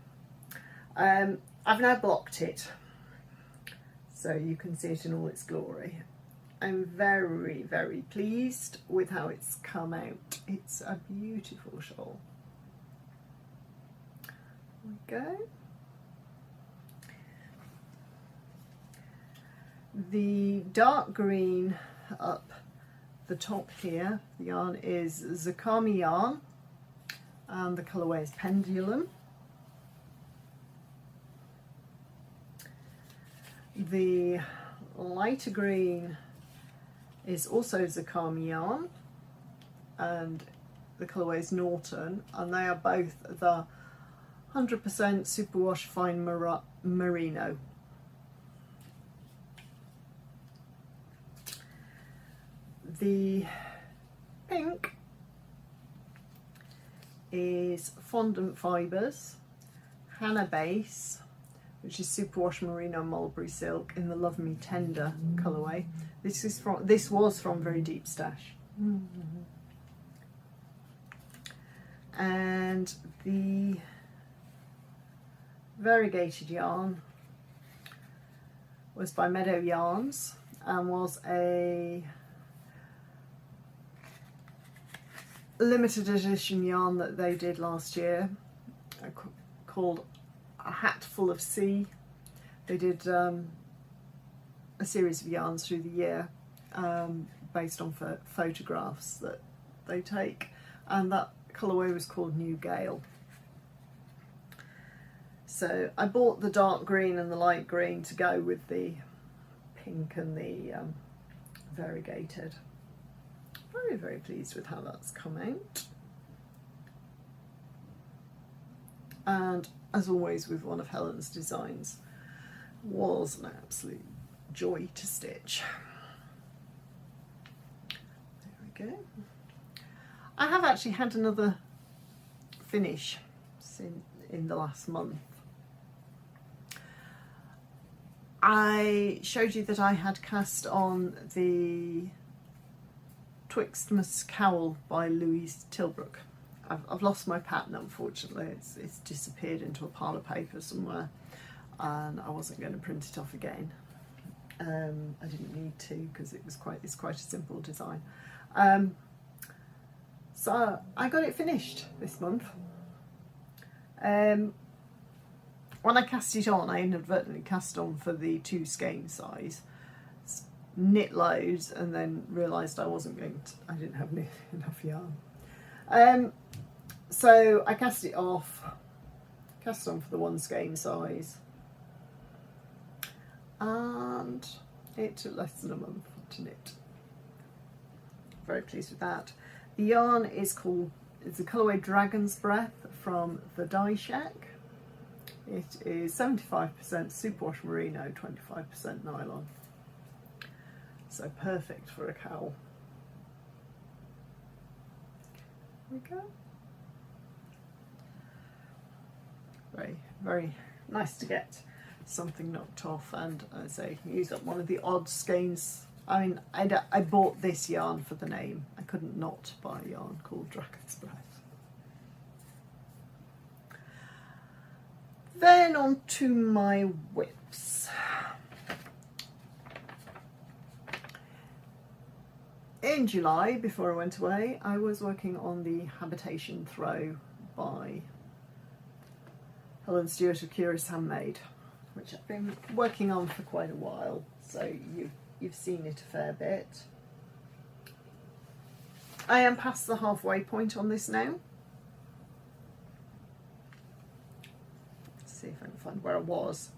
I've now blocked it so you can see it in all its glory. I'm very, very pleased with how it's come out. It's a beautiful shawl. There we go. The dark green up the top here, the yarn is Zakami yarn, and the colourway is Pendulum. The lighter green is also Zakami yarn, and the colourway is Norton, and they are both the 100% superwash fine merino. The pink is Fondant Fibres, Hannah Base, which is superwash merino mulberry silk in the Love Me Tender colourway. This was from Very Deep Stash. And the variegated yarn was by Meadow Yarns and was a limited edition yarn that they did last year called A Hat Full of Sea. They did a series of yarns through the year based on photographs that they take, and that colourway was called New Gale. So I bought the dark green and the light green to go with the pink and the variegated. Very, very pleased with how that's come out. And as always with one of Helen's designs, was an absolute joy to stitch. There we go. I have actually had another finish in the last month. I showed you that I had cast on the Twixtmas Cowl by Louise Tilbrook. I've lost my pattern, unfortunately. It's disappeared into a pile of paper somewhere, and I wasn't going to print it off again. I didn't need to because it's quite a simple design. So I got it finished this month. When I cast it on, I inadvertently cast on for the 2 skein size, knit loads, and then realised I didn't have enough yarn. So I cast it off, cast on for the 1 skein size, and it took less than a month to knit. Very pleased with that. The yarn is it's the colourway Dragon's Breath from the Dye Shack. It is 75% superwash merino, 25% nylon. So perfect for a cowl. There we go. Very, very nice to get something knocked off, and I say use up one of the odd skeins. I mean, I bought this yarn for the name. I couldn't not buy a yarn called Dragon's Breath. Then on to my whips. In July, before I went away, I was working on the Habitation Throw by Helen Stewart of Curious Handmade, which I've been working on for quite a while, so you've seen it a fair bit. I am past the halfway point on this now. Let's see if I can find where I was.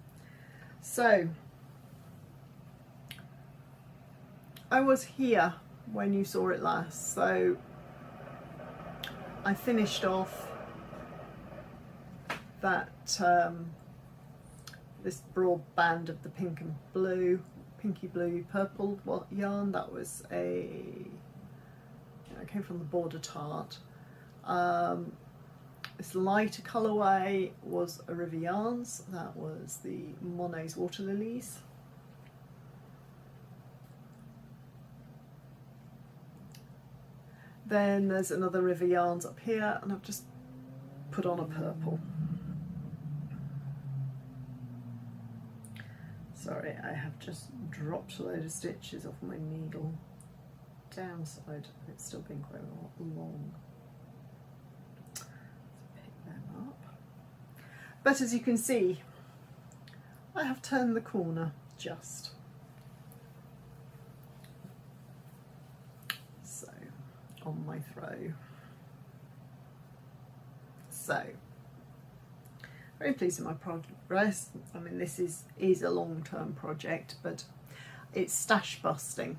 So, I was here when you saw it last, so I finished off that this broad band of the pink and blue, pinky blue purple yarn. That was it came from the Border Tart. This lighter colourway was a River Yarns. That was the Monet's Water Lilies. Then there's another River Yarns up here, and I've just put on a purple. Sorry, I have just dropped a load of stitches off my needle. Downside, it's still been quite long. Let's pick them up. But as you can see, I have turned the corner just. So, on my throw. So, very pleased with my progress. I mean, this is a long-term project, but it's stash busting.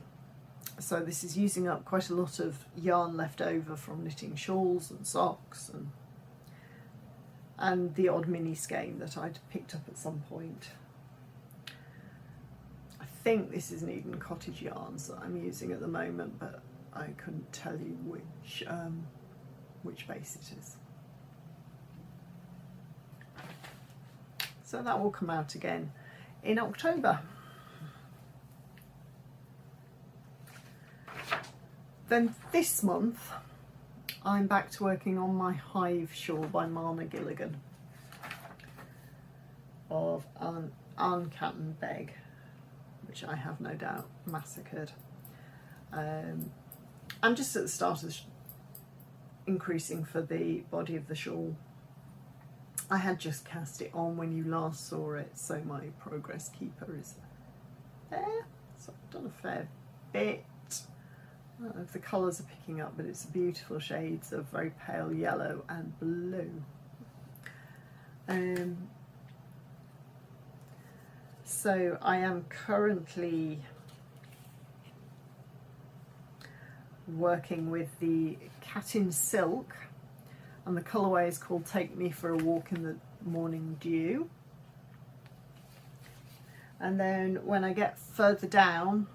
So this is using up quite a lot of yarn left over from knitting shawls and socks and the odd mini skein that I'd picked up at some point. I think this is an Eden Cottage yarns that I'm using at the moment, but I couldn't tell you which base it is. So that will come out again in October. Then this month, I'm back to working on my Hive shawl by Marna Gilligan of Anne Catton Begg, which I have no doubt massacred. I'm just at the start of increasing for the body of the shawl. I had just cast it on when you last saw it, so my progress keeper is there. So I've done a fair bit. I don't know if the colours are picking up, but it's beautiful shades of very pale yellow and blue. So I am currently working with the Catin Silk, and the colourway is called Take Me for a Walk in the Morning Dew. And then when I get further down,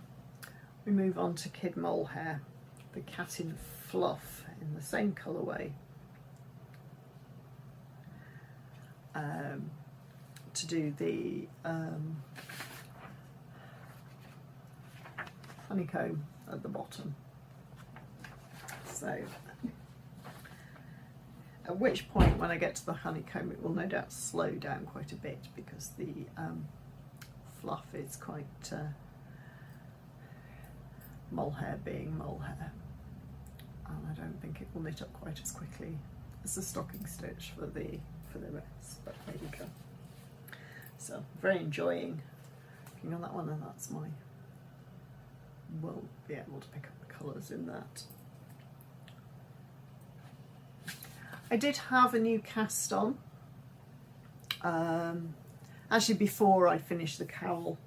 we move on to Kid Molehair, the Catin Fluff in the same colourway, to do the honeycomb at the bottom. So at which point, when I get to the honeycomb, it will no doubt slow down quite a bit, because the fluff is quite molehair being molehair, and I don't think it will knit up quite as quickly as the stocking stitch for the rest. But there you go. So very enjoying working on that one, and that's my. We'll be able to pick up the colours in that. I did have a new cast on, actually before I finished the cowl,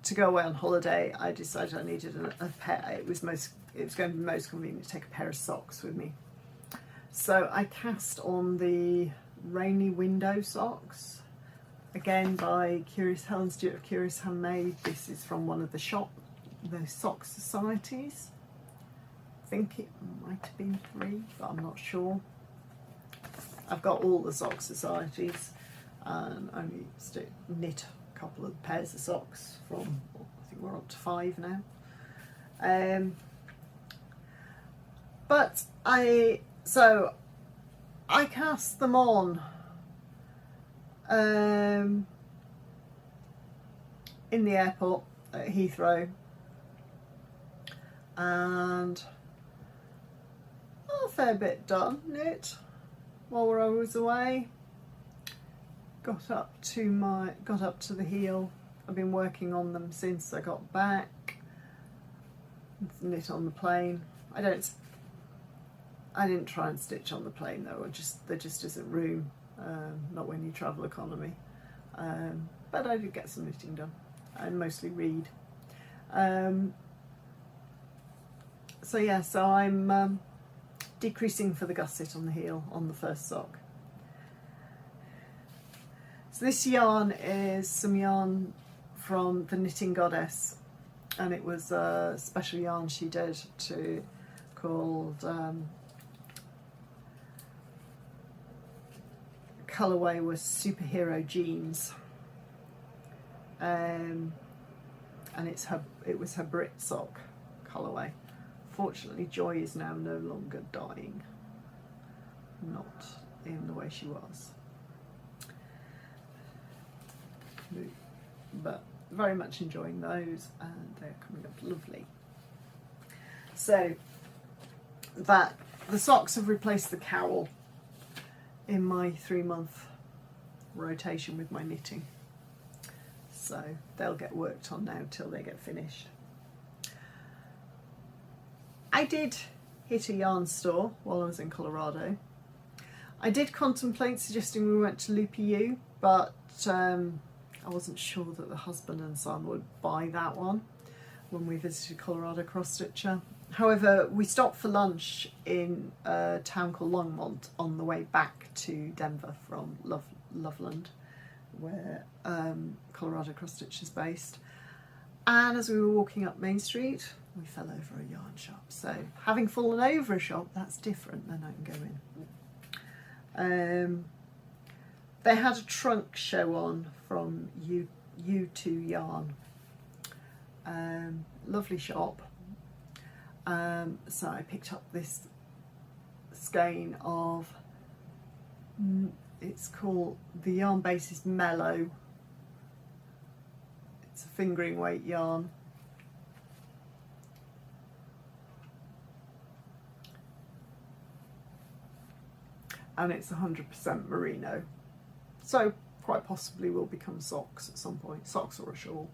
to go away on holiday, I decided I needed a pair. It was going to be most convenient to take a pair of socks with me. So I cast on the Rainy Window socks, again by Helen Stewart of Curious Handmade. This is from one of the sock societies. I think it might have been 3, but I'm not sure. I've got all the sock societies and only knit a couple of pairs of socks from, I think we're up to 5 now. But I cast them on in the airport at Heathrow, and a fair bit done knit while I was away. Got up to the heel. I've been working on them since I got back. Knit on the plane. I didn't try and stitch on the plane though. There just isn't room. Not when you travel economy. But I did get some knitting done and mostly read. So yeah, so I'm decreasing for the gusset on the heel on the first sock. So this yarn is some yarn from the Knitting Goddess, and it was a special yarn she did called colourway was Superhero Jeans, and it was her Brit sock colourway. Fortunately, Joy is now no longer dying, not in the way she was, but very much enjoying those, and they're coming up lovely. So the socks have replaced the cowl in my 3-month rotation with my knitting, so they'll get worked on now till they get finished. I did hit a yarn store while I was in Colorado. I did contemplate suggesting we went to Loopy U, but I wasn't sure that the husband and son would buy that one when we visited Colorado Cross Stitcher. However, we stopped for lunch in a town called Longmont on the way back to Denver from Loveland, where Colorado Cross Stitch is based. And as we were walking up Main Street, we fell over a yarn shop. So having fallen over a shop, that's different, then I can go in. They had a trunk show on from U2 Yarn. Lovely shop. So I picked up this skein of, it's called, the yarn base is Mellow. It's a fingering weight yarn. And it's 100% merino. So quite possibly will become socks at some point. Socks or a shawl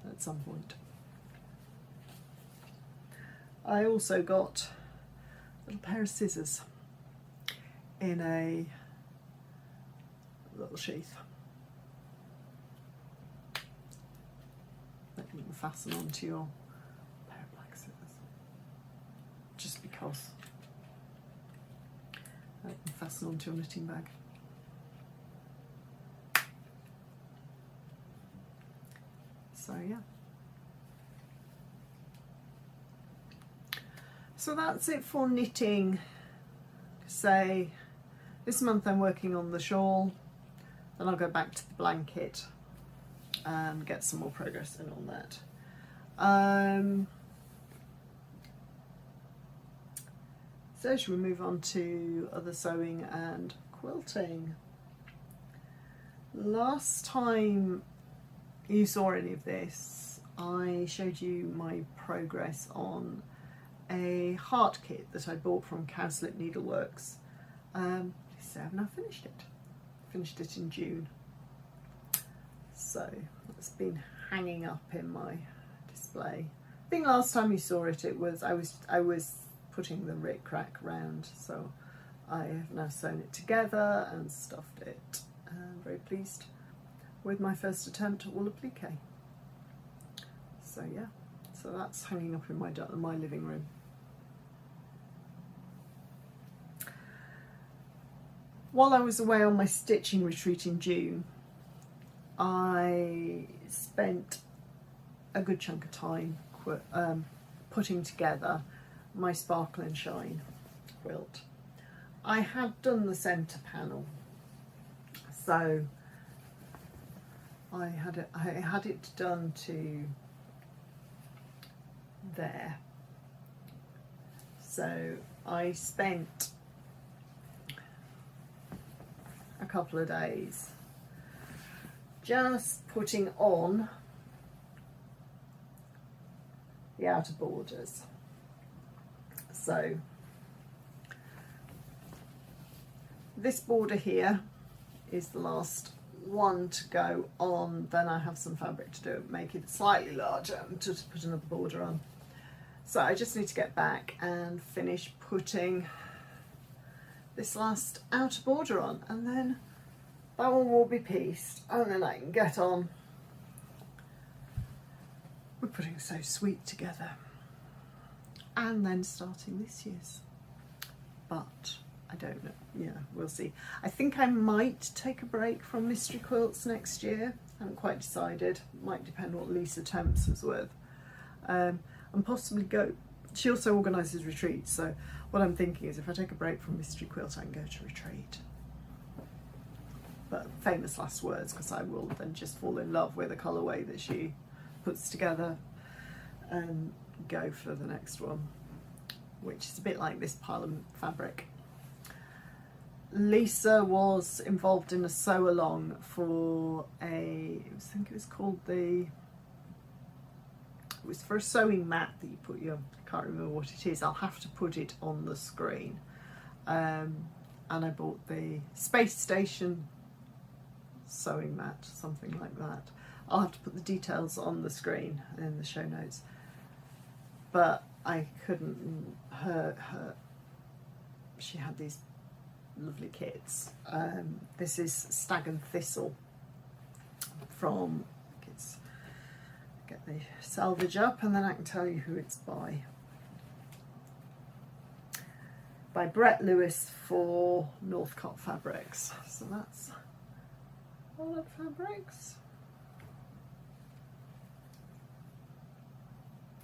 at some point. I also got a little pair of scissors in a little sheath that you can fasten onto your pair of black scissors, just because you can fasten onto your knitting bag. So yeah. So that's it for knitting. Say this month I'm working on the shawl, then I'll go back to the blanket and get some more progress in on that. So should we move on to other sewing and quilting? Last time you saw any of this, I showed you my progress on a heart kit that I bought from Cowslip Needleworks. So I've now finished it. Finished it in June. So it's been hanging up in my display. I think last time you saw it, I was putting the rick rack round. So I have now sewn it together and stuffed it. I'm very pleased with my first attempt at wool applique. So yeah, so that's hanging up in my living room. While I was away on my stitching retreat in June, I spent a good chunk of time putting together my Sparkle and Shine quilt. I had done the centre panel, so I had it done to there. So I spent a couple of days just putting on the outer borders. So this border here is the last one to go on, then I have some fabric to do, make it slightly larger and to put another border on. So I just need to get back and finish putting this last outer border on, and then that one will be pieced, and then I can get on with putting So Sweet together and then starting this year's. But I don't know, yeah, we'll see. I think I might take a break from mystery quilts next year. I haven't quite decided, might depend what Lisa Temps is with. And possibly go, she also organises retreats, so what I'm thinking is if I take a break from mystery quilt I can go to retreat. But famous last words, because I will then just fall in love with the colourway that she puts together and go for the next one, which is a bit like this pile of fabric. Lisa was involved in a sew along for I think it was called it was for a sewing mat that you put your, I can't remember what it is, I'll have to put it on the screen. And I bought the Space Station sewing mat, something like that. I'll have to put the details on the screen in the show notes. But I couldn't, she had these lovely kits. This is Stag and Thistle from, get the salvage up and then I can tell you who it's by. By Brett Lewis for Northcott Fabrics. So that's all of fabrics.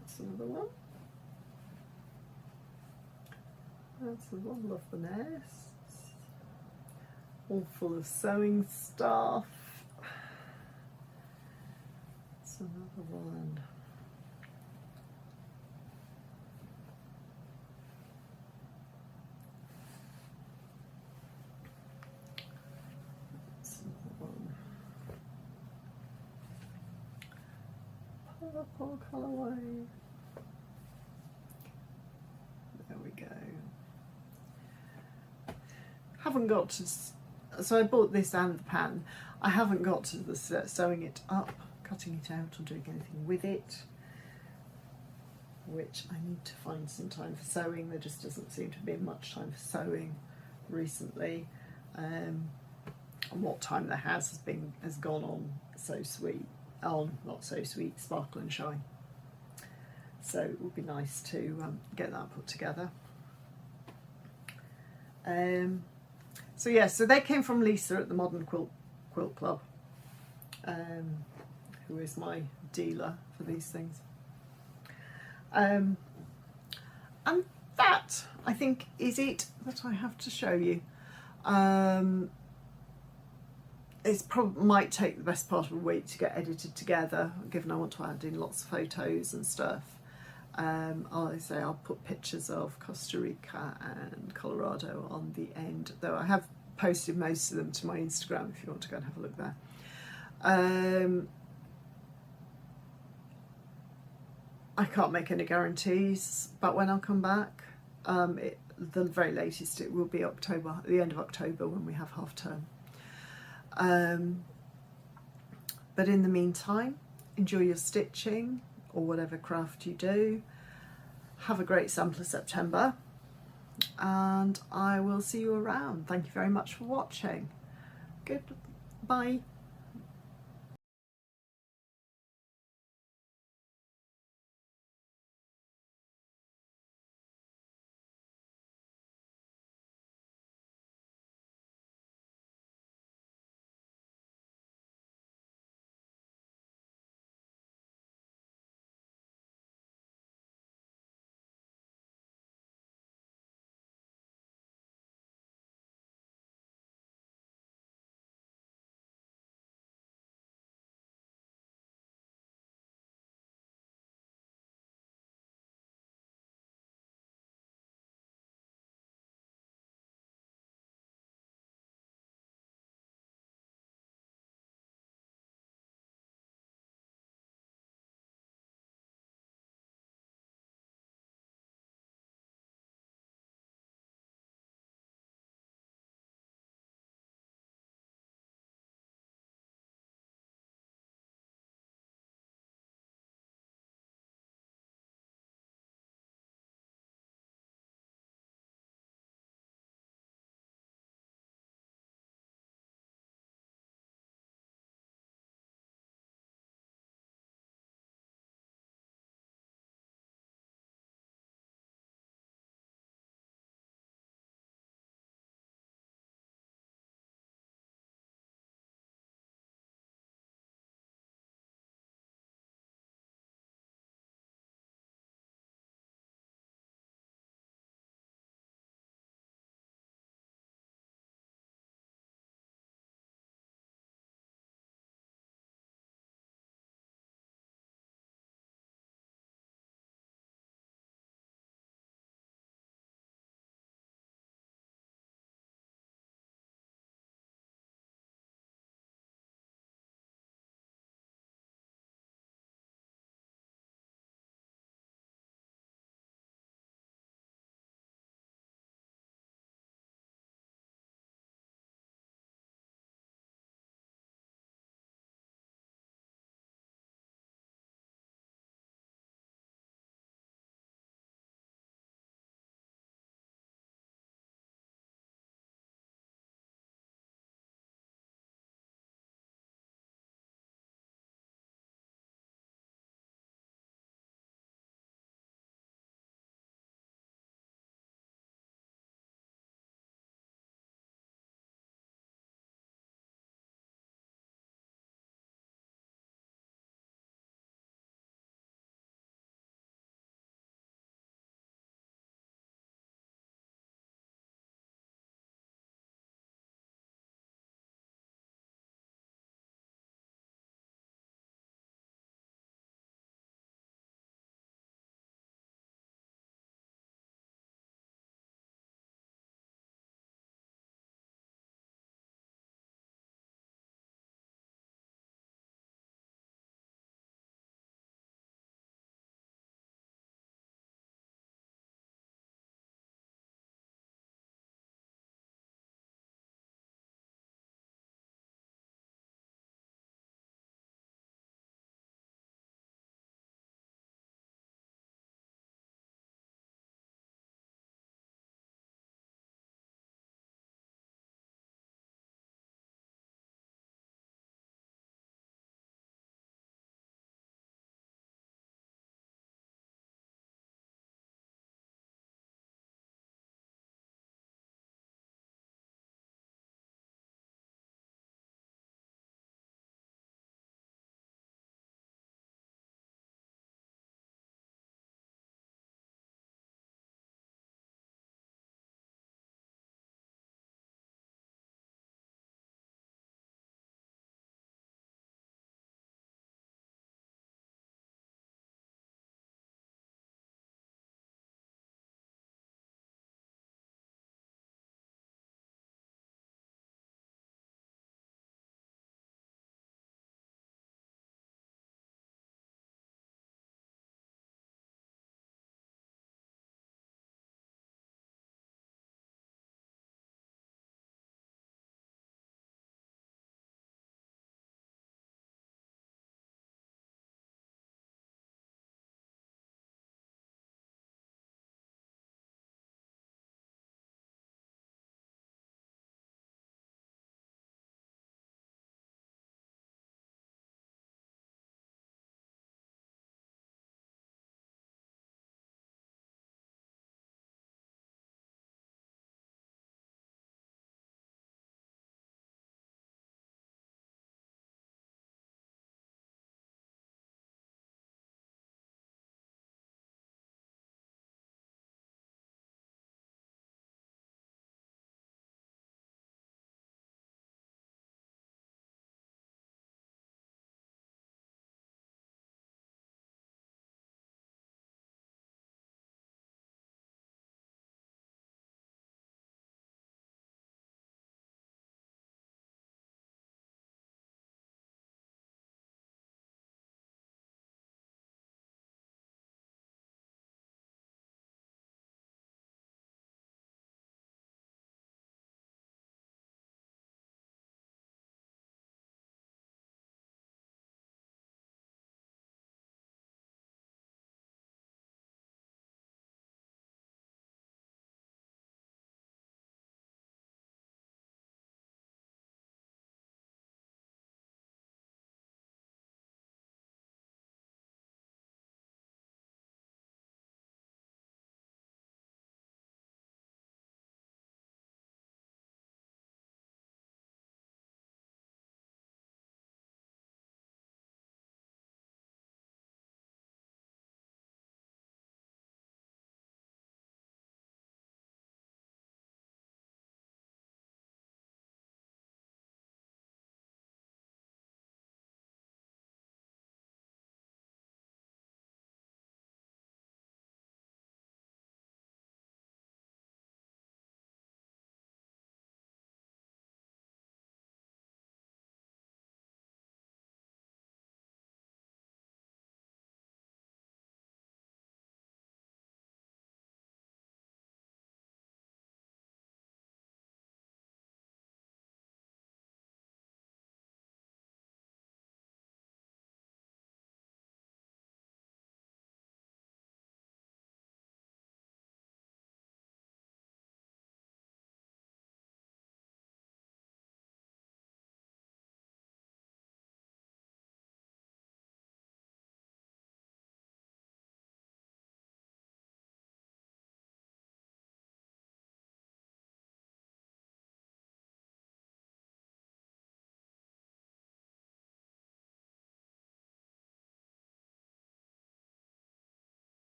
That's another one. That's the one, Love the Nests. All full of sewing stuff. That's another one. That's another one. Purple colourway. There we go. Haven't got to, so I bought this and the pan. I haven't got to the sewing it up, cutting it out or doing anything with it, which I need to find some time for sewing. There just doesn't seem to be much time for sewing recently. And what time there has gone on So Sweet, not So Sweet, Sparkle and Shine. So it would be nice to get that put together. So yeah, so they came from Lisa at the Modern Quilt Club, who is my dealer for these things. And that, I think, is it that I have to show you. It's probably might take the best part of a week to get edited together, given I want to add in lots of photos and stuff. I'll put pictures of Costa Rica and Colorado on the end, though I have posted most of them to my Instagram if you want to go and have a look there. I can't make any guarantees about when I'll come back. The very latest it will be October, at the end of October when we have half term. But in the meantime, enjoy your stitching or whatever craft you do. Have a great Sampler September, and I will see you around. Thank you very much for watching. Goodbye.